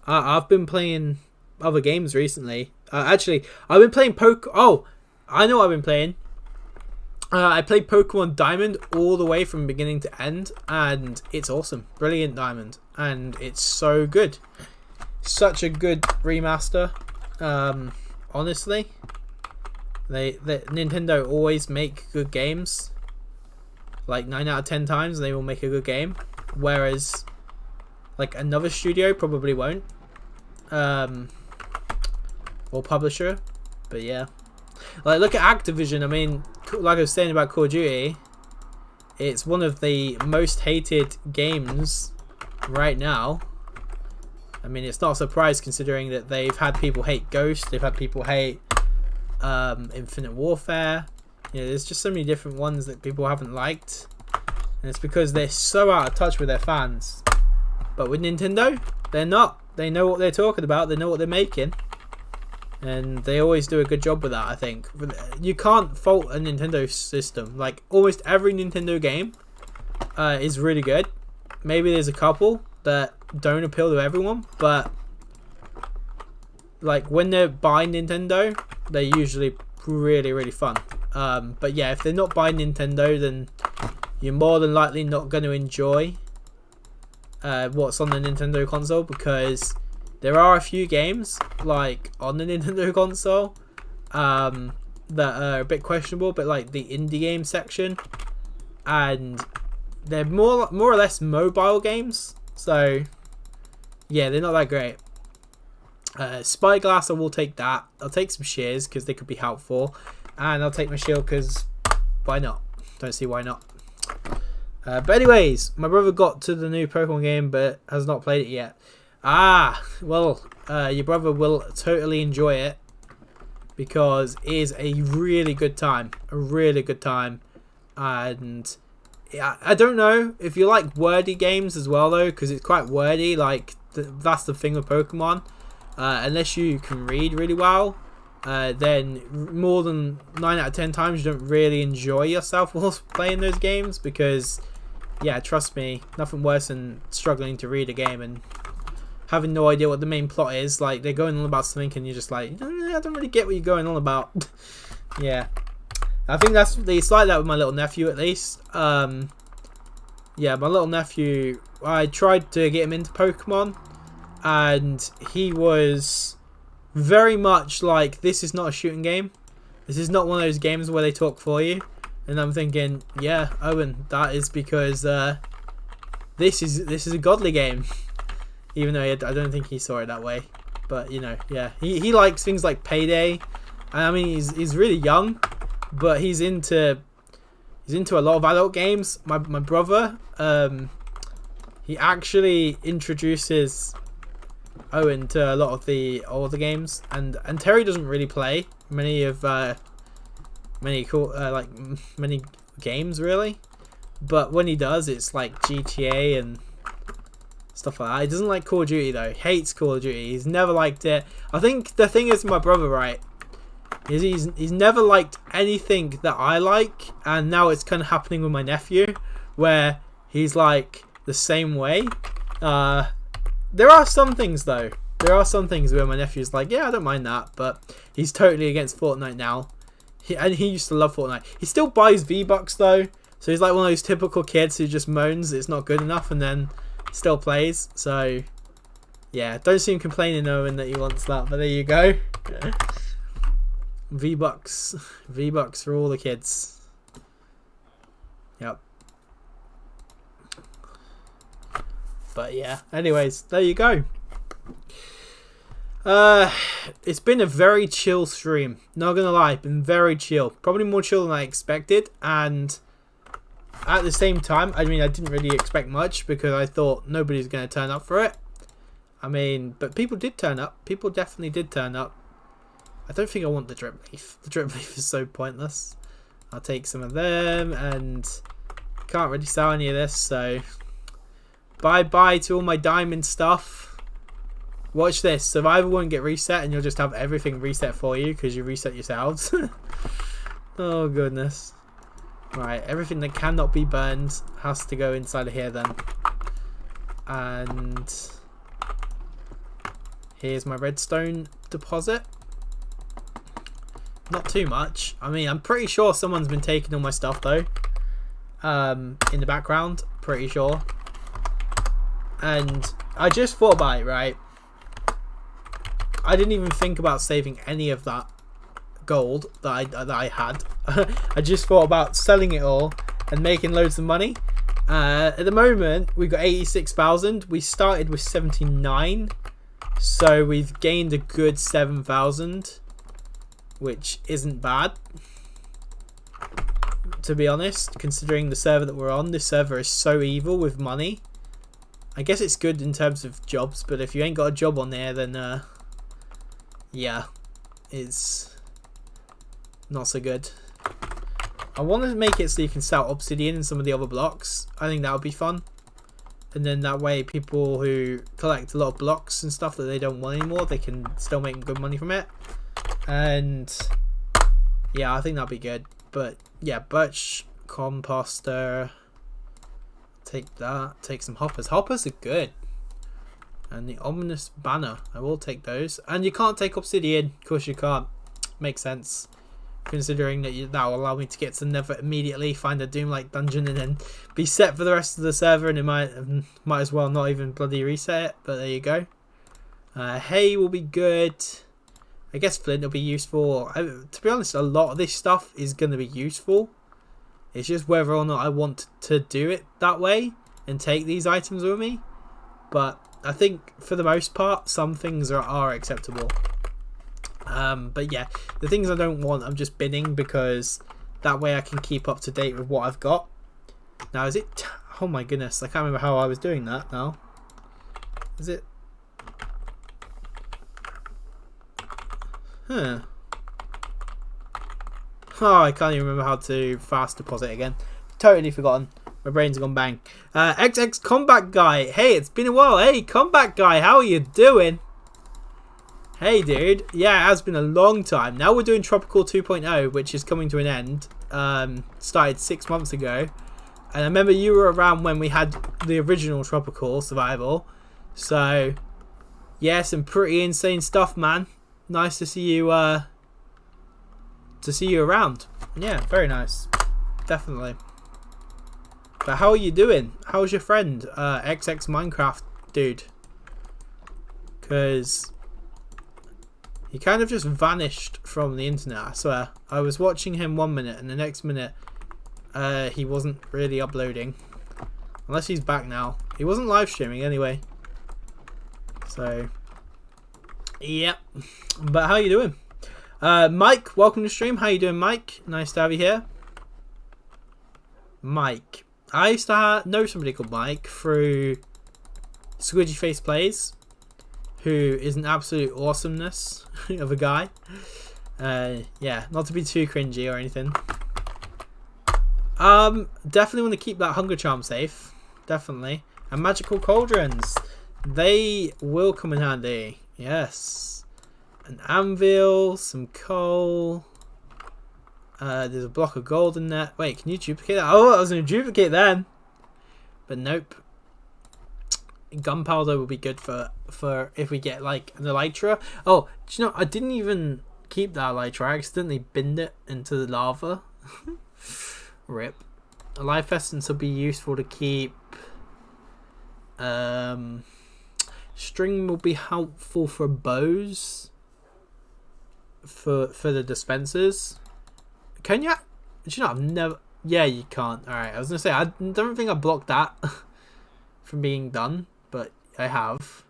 I've been playing other games recently. Actually, I've been playing Oh, I know what I've been playing. I played Pokemon Diamond all the way from beginning to end, and it's awesome. Brilliant Diamond, and it's so good. Such a good remaster. Honestly, Nintendo always make good games. Like 9 out of 10 times they will make a good game, whereas like another studio probably won't. Or publisher, but yeah. Like, look at Activision. I mean, like I was saying about Call of Duty, it's one of the most hated games right now. I mean, it's not a surprise considering that they've had people hate Ghost, they've had people hate Infinite Warfare. You know, there's just so many different ones that people haven't liked, and it's because they're so out of touch with their fans. But with Nintendo, they're not. They know what they're talking about, they know what they're making. And they always do a good job with that, I think. You can't fault a Nintendo system. Like, almost every Nintendo game is really good. Maybe there's a couple that don't appeal to everyone. But, like, when they're by Nintendo, they're usually really, really fun. But yeah, if they're not by Nintendo, then you're more than likely not going to enjoy what's on the Nintendo console, because there are a few games like on the Nintendo console that are a bit questionable, but like the indie game section, and they're more or less mobile games, so yeah, they're not that great. Spyglass, I will take that. I'll take some shears because they could be helpful, and I'll take my shield because why not? Don't see why not. But anyways, my brother got to the new Pokemon game but has not played it yet. Well, your brother will totally enjoy it because it is a really good time. A really good time. And I don't know if you like wordy games as well, though, because it's quite wordy. Like, that's the thing with Pokemon. Unless you can read really well, then more than 9 out of 10 times you don't really enjoy yourself while playing those games, because, yeah, trust me, nothing worse than struggling to read a game and having no idea what the main plot is. Like, they're going on about something and you're just like, I don't really get what you're going on about. Yeah, I think it's like that with my little nephew, at least. Yeah, my little nephew, I tried to get him into Pokemon, and he was very much like, this is not a shooting game. This is not one of those games where they talk for you. And I'm thinking, yeah, Owen, that is because this is a godly game. Even though I don't think he saw it that way. But, you know, yeah. He likes things like Payday. And I mean, he's really young, but he's into a lot of adult games. My brother, he actually introduces owing to a lot of the older games, and Terry doesn't really play many games really, but when he does, it's like GTA and stuff like that. He doesn't like Call of Duty though. He hates Call of Duty. He's never liked it. I think the thing is, my brother, right, is he's never liked anything that I like, and now it's kind of happening with my nephew, where he's like the same way. There are some things though. There are some things where my nephew's like, yeah, I don't mind that, but he's totally against Fortnite now. He used to love Fortnite. He still buys V-Bucks though, so he's like one of those typical kids who just moans it's not good enough and then still plays. So yeah, don't see him complaining knowing that he wants that, but there you go. V-Bucks for all the kids. Yep. But yeah, anyways, there you go. It's been a very chill stream. Not gonna lie, been very chill. Probably more chill than I expected, and at the same time, I mean, I didn't really expect much because I thought nobody's gonna turn up for it. I mean, but people did turn up. People definitely did turn up. I don't think I want the drip leaf. The drip leaf is so pointless. I'll take some of them, and can't really sell any of this, so bye-bye to all my diamond stuff. Watch this. Survival won't get reset, and you'll just have everything reset for you because you reset yourselves. Oh, goodness. Right, everything that cannot be burned has to go inside of here then. And here's my redstone deposit. Not too much. I mean, I'm pretty sure someone's been taking all my stuff though. In the background, pretty sure. And I just thought about it, right? I didn't even think about saving any of that gold that I had. I just thought about selling it all and making loads of money. At the moment, we've got 86,000. We started with 79, so we've gained a good 7,000, which isn't bad, to be honest, considering the server that we're on. This server is so evil with money. I guess it's good in terms of jobs, but if you ain't got a job on there, then yeah, it's not so good. I want to make it so you can sell obsidian in some of the other blocks. I think that would be fun. And then that way people who collect a lot of blocks and stuff that they don't want anymore, they can still make good money from it. And yeah, I think that'd be good. But yeah, birch composter. Take that. Take some hoppers. Hoppers are good. And the ominous banner. I will take those. And you can't take obsidian. Of course you can't. Makes sense. Considering that that will allow me to get to Nether immediately, find a Doom-like dungeon, and then be set for the rest of the server, and it might as well not even bloody reset it. But there you go. Hay will be good. I guess flint will be useful. To be honest, a lot of this stuff is going to be useful. It's just whether or not I want to do it that way and take these items with me. But I think for the most part, some things are acceptable. But yeah, the things I don't want, I'm just binning, because that way I can keep up to date with what I've got. Now, is it... Oh my goodness, I can't remember how I was doing that now. Is it... Huh. Oh, I can't even remember how to fast deposit again. Totally forgotten. My brain's gone bang. XX Combat Guy. Hey, it's been a while. Hey, Combat Guy, how are you doing? Hey, dude. Yeah, it has been a long time. Now we're doing Tropical 2.0, which is coming to an end. Started 6 months ago. And I remember you were around when we had the original Tropical Survival. So, yeah, some pretty insane stuff, man. Nice to see you, around. Yeah, very nice. Definitely. But how are you doing? How's your friend, XX Minecraft dude? Because he kind of just vanished from the internet, I swear. I was watching him 1 minute and the next minute he wasn't really uploading. Unless he's back now. He wasn't live streaming anyway. So, yep. But how you doing? Mike, welcome to stream. How you doing, Mike? Nice to have you here. Mike. I used to know somebody called Mike through Squidgy Face Plays, who is an absolute awesomeness of a guy. Yeah, not to be too cringy or anything. Definitely want to keep that hunger charm safe. Definitely. And magical cauldrons. They will come in handy. Yes. An anvil, some coal. There's a block of gold in there. Wait, can you duplicate that? Oh, I was going to duplicate them. But nope. Gunpowder will be good for if we get like an elytra. Oh, do you know, I didn't even keep that elytra. I accidentally binned it into the lava. Rip. A life essence will be useful to keep. String will be helpful for bows. For the dispensers. Can you? Do you know, I've never. Yeah, you can't. Alright, I was gonna say, I don't think I blocked that from being done, but I have.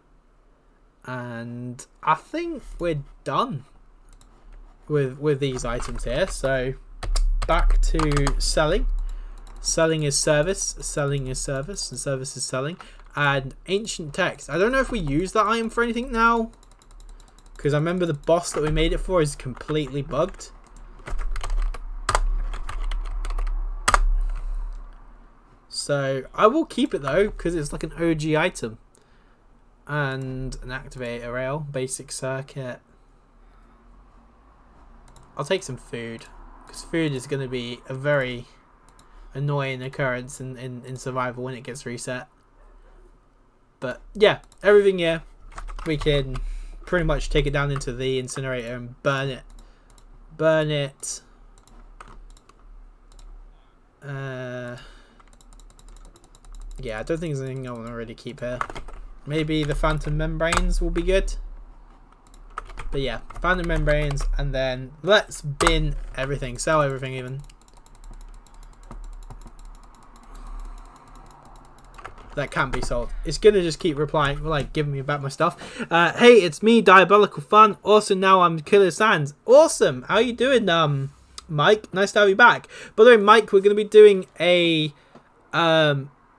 And I think we're done with these items here. So back to selling. Selling is service. Selling is service. And service is selling. And ancient text. I don't know if we use that item for anything now, because I remember the boss that we made it for is completely bugged. So I will keep it though, because it's like an OG item. And an activator rail, basic circuit. I'll take some food, because food is going to be a very annoying occurrence in survival when it gets reset. But yeah, everything here, we can pretty much take it down into the incinerator and burn it. Burn it. Yeah, I don't think there's anything I want to really keep here. Maybe the phantom membranes will be good. But yeah, phantom membranes, and then let's bin everything. Sell everything even. That can't be sold. It's gonna just keep replying, like giving me back my stuff. Hey, it's me, Diabolical Fun. Also, now I'm Killer Sands. Awesome. How you doing, Mike? Nice to have you back. By the way, Mike, we're gonna be doing a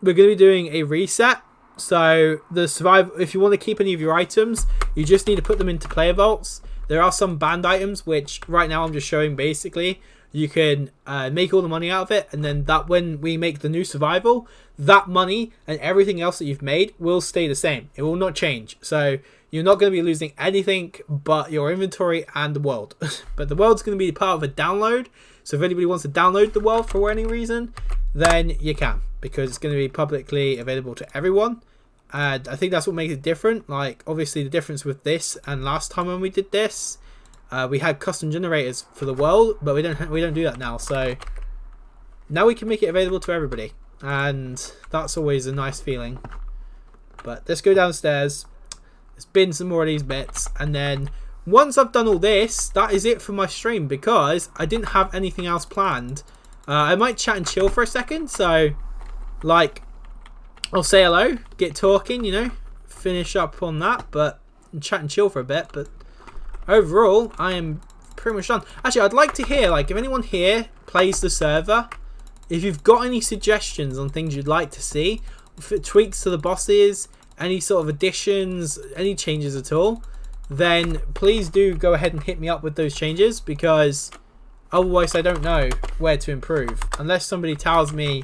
reset. So the survival, if you want to keep any of your items, you just need to put them into player vaults. There are some banned items which right now I'm just showing. Basically, you can make all the money out of it, and then that when we make the new survival, that money and everything else that you've made will stay the same. It will not change. So you're not going to be losing anything but your inventory and the world. But the world's going to be part of a download. So if anybody wants to download the world for any reason, then you can, because it's going to be publicly available to everyone. And I think that's what makes it different. Like, obviously the difference with this and last time when we did this, we had custom generators for the world, but we don't do that now. So now we can make it available to everybody, and that's always a nice feeling. But let's go downstairs. Let's bin some more of these bits, and then once I've done all this, that is it for my stream, because I didn't have anything else planned. I might chat and chill for a second, so like I'll say hello, get talking, you know, finish up on that, but chat and chill for a bit. But overall, I am pretty much done. Actually, I'd like to hear, like, if anyone here plays the server, if you've got any suggestions on things you'd like to see, tweaks to the bosses, any sort of additions, any changes at all, then please do go ahead and hit me up with those changes, because otherwise I don't know where to improve. Unless somebody tells me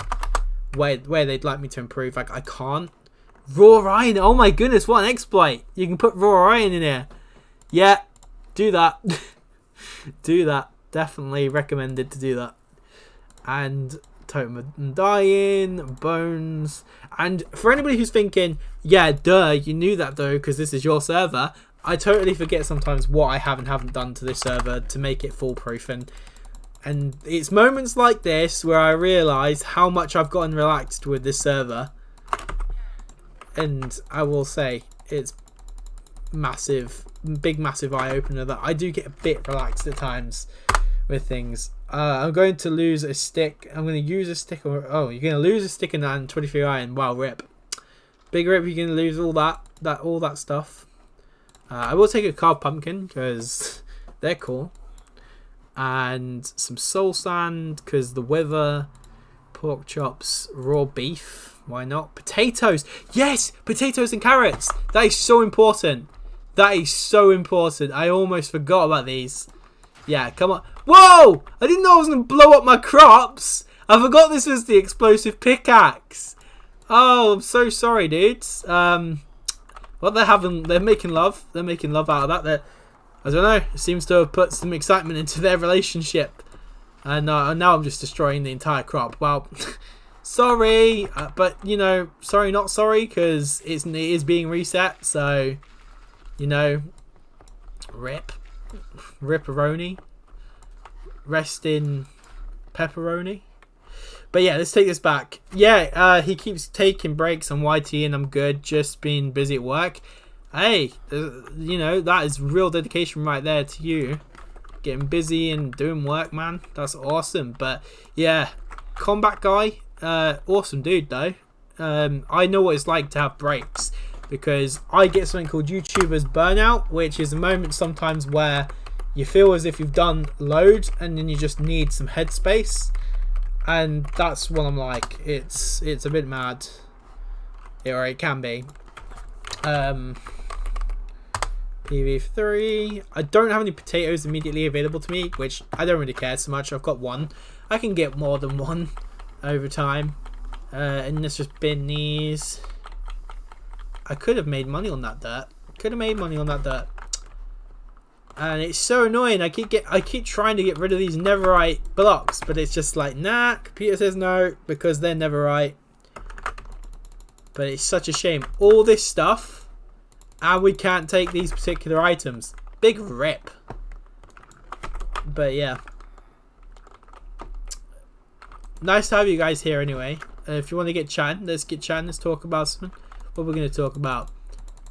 where they'd like me to improve, like, I can't. Raw iron, oh my goodness, what an exploit. You can put raw iron in here. Yeah, do that. Do that. Definitely recommended to do that. And totem of undying, bones. And for anybody who's thinking, yeah, duh, you knew that though, because this is your server, I totally forget sometimes what I have and haven't done to this server to make it foolproof. And it's moments like this where I realise how much I've gotten relaxed with this server. And I will say, it's massive, big massive eye-opener that I do get a bit relaxed at times with things. I'm going to lose a stick. I'm going to use a stick. Oh, you're going to lose a stick and 23 iron. Wow, rip. Big rip, you're going to lose all that stuff. I will take a carved pumpkin because they're cool. And some soul sand because the wither, pork chops, raw beef. Why not? Potatoes. Yes, potatoes and carrots. That is so important. That is so important. I almost forgot about these. Yeah, come on. Whoa! I didn't know I was going to blow up my crops. I forgot this was the explosive pickaxe. Oh, I'm so sorry, dudes. What they're making love. They're making love out of that. I don't know. It seems to have put some excitement into their relationship. And now I'm just destroying the entire crop. Well, sorry. But, you know, sorry not sorry. Because it is being reset. So, you know, rip. Ripperoni. Rest in pepperoni. But yeah, let's take this back. Yeah, he keeps taking breaks on YT and I'm good. Just being busy at work. Hey, you know, that is real dedication right there to you. Getting busy and doing work, man. That's awesome. But yeah, combat guy. Awesome dude, though. I know what it's like to have breaks. Because I get something called YouTuber's burnout. Which is a moment sometimes where you feel as if you've done loads. And then you just need some headspace. And that's what I'm like. It's a bit mad. Or it can be. PV3. I don't have any potatoes immediately available to me, which I don't really care so much. I've got one. I can get more than one over time. And let's just bin these. I could have made money on that dirt. And it's so annoying. I keep trying to get rid of these netherite blocks, but it's just like, nah, computer says no because they're netherite. But it's such a shame. All this stuff, and we can't take these particular items. Big rip. But yeah. Nice to have you guys here anyway. If you want to get chatting, let's get chatting. Let's talk about something. What we're going to talk about.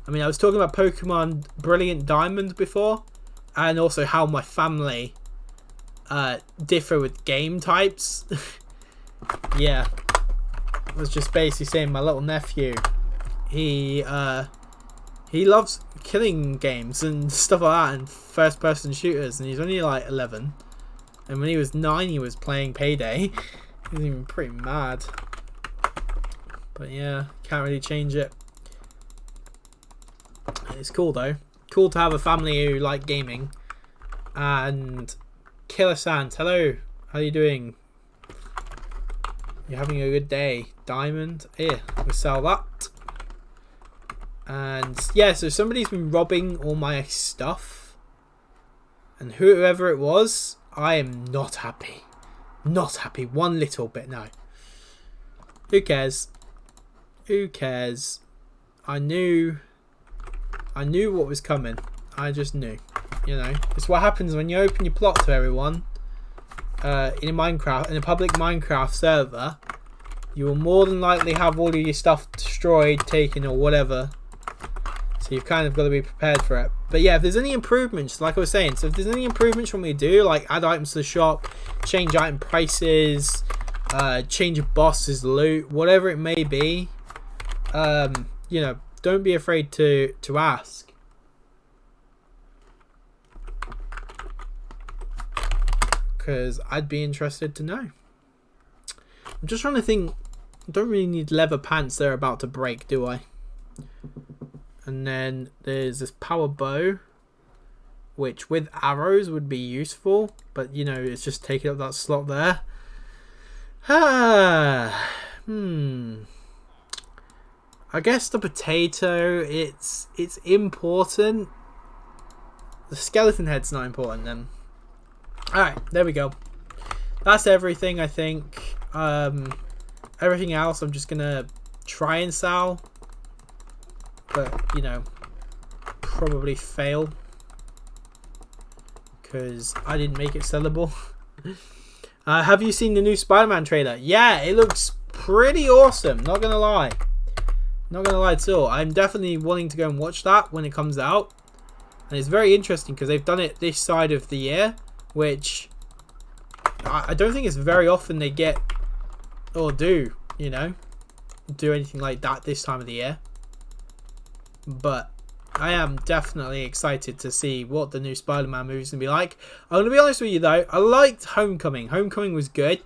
I mean, I was talking about Pokemon Brilliant Diamond before. And also how my family differ with game types. Yeah. I was just basically saying my little nephew, he loves killing games and stuff like that and first person shooters, and he's only like 11. And when he was 9 he was playing Payday. He was even pretty mad. But yeah, can't really change it. It's cool though. Cool to have a family who like gaming. And Killer Sant, hello, how you doing? You're having a good day. Diamond, here, we'll sell that. And yeah, so somebody's been robbing all my stuff, and whoever it was, I am not happy. Not happy one little bit. No, who cares? Who cares? I knew what was coming. I just knew. You know, it's what happens when you open your plot to everyone in a public Minecraft server. You will more than likely have all of your stuff destroyed, taken, or whatever. So you've kind of got to be prepared for it. But yeah, if there's any improvements, like I was saying, so if there's any improvements from me to do, like add items to the shop, change item prices, change a boss's loot, whatever it may be, you know, don't be afraid to ask. Because I'd be interested to know. I'm just trying to think. I don't really need leather pants. They're about to break, do I? And then there's this power bow, which with arrows would be useful, but you know, it's just taking up that slot there. I guess the potato, it's important. The skeleton head's not important then. Alright, there we go. That's everything, I think. Everything else I'm just gonna try and sell, but you know, probably fail because I didn't make it sellable. Have you seen the new Spider-Man trailer? Yeah, it looks pretty awesome, not gonna lie. Not gonna lie at all. I'm definitely wanting to go and watch that when it comes out. And it's very interesting because they've done it this side of the year, which I don't think it's very often they get or do, you know, do anything like that this time of the year. But I am definitely excited to see what the new Spider-Man movie is going to be like. I'm going to be honest with you though, I liked Homecoming. Homecoming was good.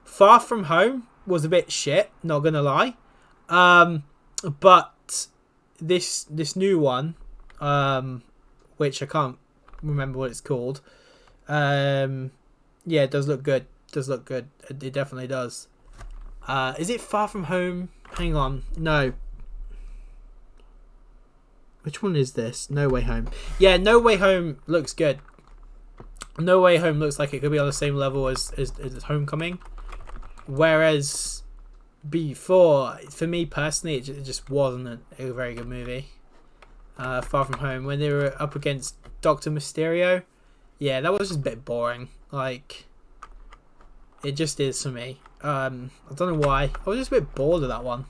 Far From Home was a bit shit, not going to lie. But this new one, which I can't remember what it's called. Yeah, it does look good. It definitely does. Is it Far From Home? Hang on. No. Which one is this? No Way Home. Yeah, No Way Home looks good. No Way Home looks like it could be on the same level as Homecoming. Whereas before, for me personally, it just wasn't a very good movie. Far From Home, when they were up against Dr. Mysterio, yeah, that was just a bit boring. Like, it just is for me. I don't know why. I was just a bit bored of that one.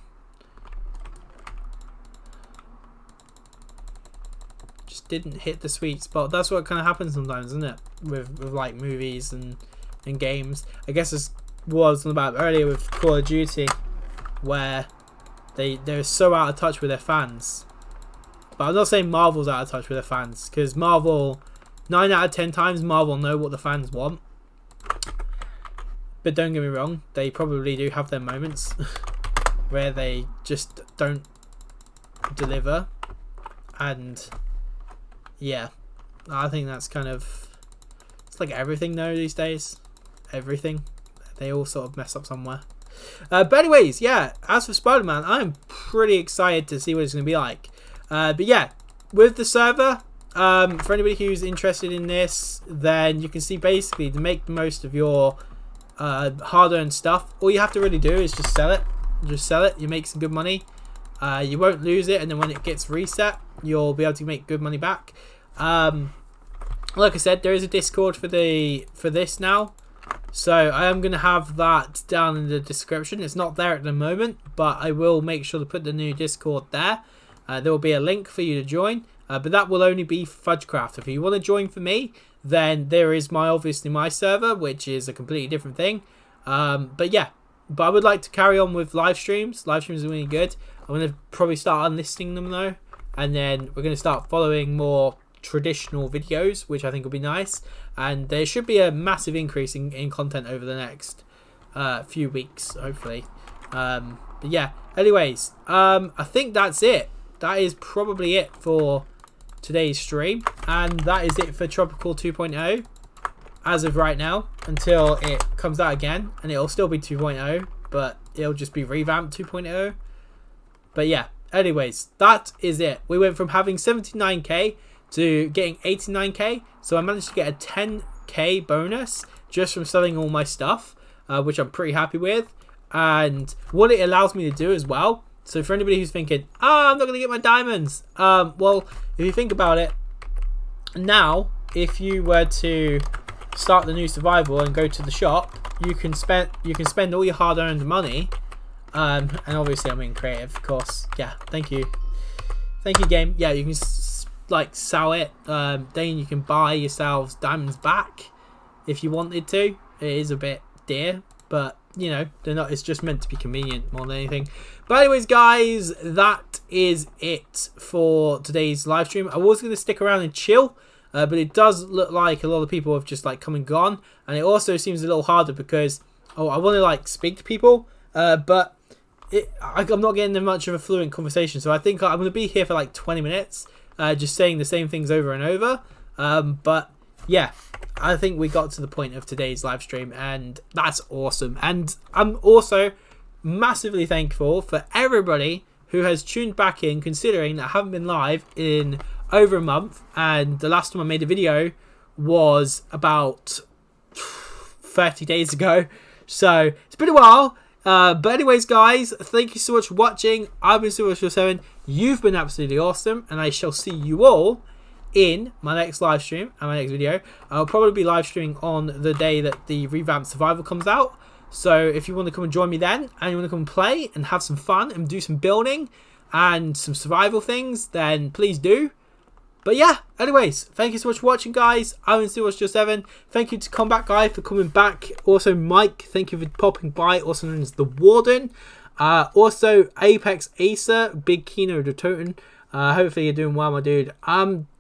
Just didn't hit the sweet spot. That's what kind of happens sometimes, isn't it? With like movies and games. I guess this was about earlier with Call of Duty, where they're so out of touch with their fans. But I'm not saying Marvel's out of touch with their fans, because Marvel, 9 out of 10 times, Marvel know what the fans want. But don't get me wrong, they probably do have their moments where they just don't deliver. And yeah, I think that's kind of, it's like everything though these days. Everything. They all sort of mess up somewhere. But anyways, yeah, as for Spider-Man, I'm pretty excited to see what it's going to be like. But yeah, with the server, for anybody who's interested in this, then you can see basically to make the most of your hard-earned stuff, all you have to really do is just sell it. You make some good money. You won't lose it, and then when it gets reset, you'll be able to make good money back. Like I said, there is a Discord for this now, so I am going to have that down in the description. It's not there at the moment, but I will make sure to put the new Discord there. There will be a link for you to join, but that will only be FudgeCraft. If you want to join for me, then there is obviously my server, which is a completely different thing. But yeah, I would like to carry on with live streams. Live streams are really good. I'm going to probably start unlisting them though, and then we're going to start following more traditional videos, which I think will be nice. And there should be a massive increase in content over the next few weeks, hopefully. But yeah, anyways, I think that's it. That is probably it for today's stream, and that is it for Tropical 2.0 as of right now, until it comes out again, and it'll still be 2.0, but it'll just be revamped 2.0. But yeah, anyways, that is it. We went from having 79k to getting 89k, so I managed to get a 10k bonus just from selling all my stuff, which I'm pretty happy with. And what it allows me to do as well, so for anybody who's thinking, I'm not going to get my diamonds, well, if you think about it, now if you were to start the new survival and go to the shop, you can spend all your hard-earned money, and obviously I'm in creative, of course. Yeah, thank you game. Yeah, you can like sell it, then you can buy yourselves diamonds back if you wanted to. It is a bit dear, but you know, they're not, it's just meant to be convenient more than anything. But anyways guys, that is it for today's live stream. I was going to stick around and chill, but it does look like a lot of people have just like come and gone, and it also seems a little harder because I want to like speak to people, but I'm not getting much of a fluent conversation, so I think I'm going to be here for like 20 minutes just saying the same things over and over. But yeah, I think we got to the point of today's live stream, and that's awesome. And I'm also massively thankful for everybody who has tuned back in, considering that I haven't been live in over a month, and the last time I made a video was about 30 days ago, so it's been a while. But anyways guys, thank you so much for watching. I've been Super7. You've been absolutely awesome, and I shall see you all in my next live stream and my next video. I'll probably be live streaming on the day that the revamped survival comes out, so if you want to come and join me then, and you want to come and play and have some fun and do some building and some survival things, then please do. But yeah, anyways, thank you so much for watching guys. I've been Super7. Thank you to Combat Guy for coming back. Also Mike, thank you for popping by, also known as the Warden. Also Apex Acer, Big Kino the Toten. Hopefully you're doing well, my dude.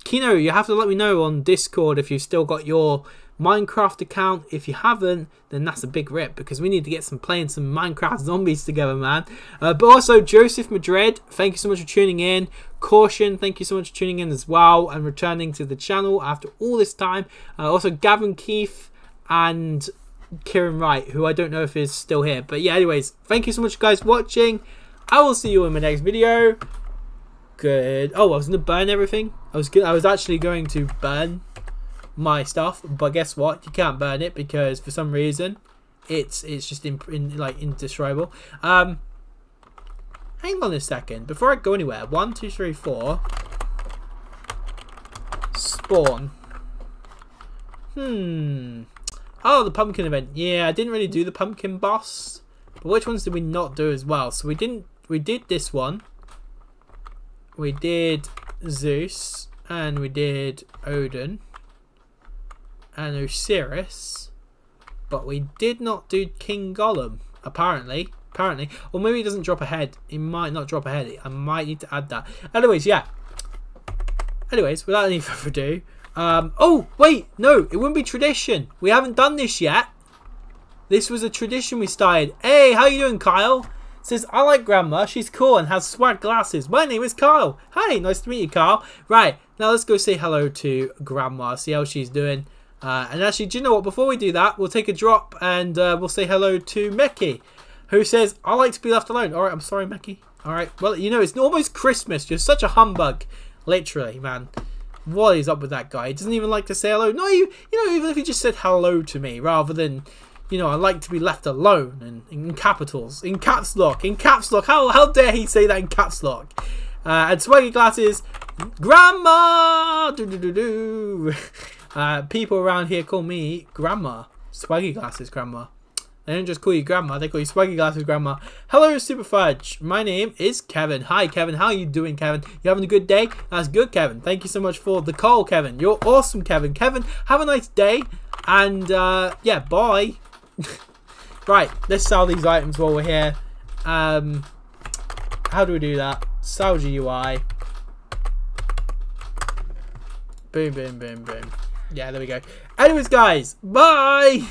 Kino, you have to let me know on Discord if you've still got your Minecraft account. If you haven't, then that's a big rip, because we need to get playing some Minecraft zombies together, man. But also Joseph Madrid, thank you so much for tuning in. Caution, thank you so much for tuning in as well and returning to the channel after all this time. Also Gavin Keith and Kieran Wright, who I don't know if is still here, but yeah, anyways, thank you so much guys for watching. I will see you in my next video. Good. Oh, I was gonna burn everything. I was actually going to burn my stuff, but guess what? You can't burn it because for some reason it's just like indescribable. Hang on a second before I go anywhere. 1 2 3 4 spawn. Oh, the pumpkin event. Yeah, I didn't really do the pumpkin boss, but which ones did we not do as well? So we did this one, we did Zeus, and we did Odin and Osiris, but we did not do King Gollum, apparently. Or maybe he doesn't drop a head. He might not drop a head. I might need to add that. Anyways, yeah. Anyways, without any further ado, oh wait, no, it wouldn't be tradition. We haven't done this yet. This was a tradition we started. Hey, how you doing, Kyle? Says, I like Grandma. She's cool and has swag glasses. My name is Kyle. Hi, nice to meet you, Kyle. Right, now let's go say hello to Grandma. See how she's doing. And actually, do you know what? Before we do that, we'll take a drop and we'll say hello to Meki, who says, I like to be left alone. Alright, I'm sorry, Meki. Alright, well, you know, it's almost Christmas. You're such a humbug. Literally, man. What is up with that guy? He doesn't even like to say hello. No, you know, even if he just said hello to me rather than, you know, I like to be left alone, and in capitals, in caps lock. How dare he say that in caps lock? And swaggy glasses, Grandma. People around here call me Grandma. Swaggy glasses, Grandma. They don't just call you Grandma, they call you Swaggy Glasses Grandma. Hello, Super Fudge. My name is Kevin. Hi, Kevin. How are you doing, Kevin? You having a good day? That's good, Kevin. Thank you so much for the call, Kevin. You're awesome, Kevin. Kevin, have a nice day. And, yeah, bye. Right, let's sell these items while we're here. How do we do that? Nostalgia UI. Boom, boom, boom, boom. Yeah, there we go. Anyways, guys, bye.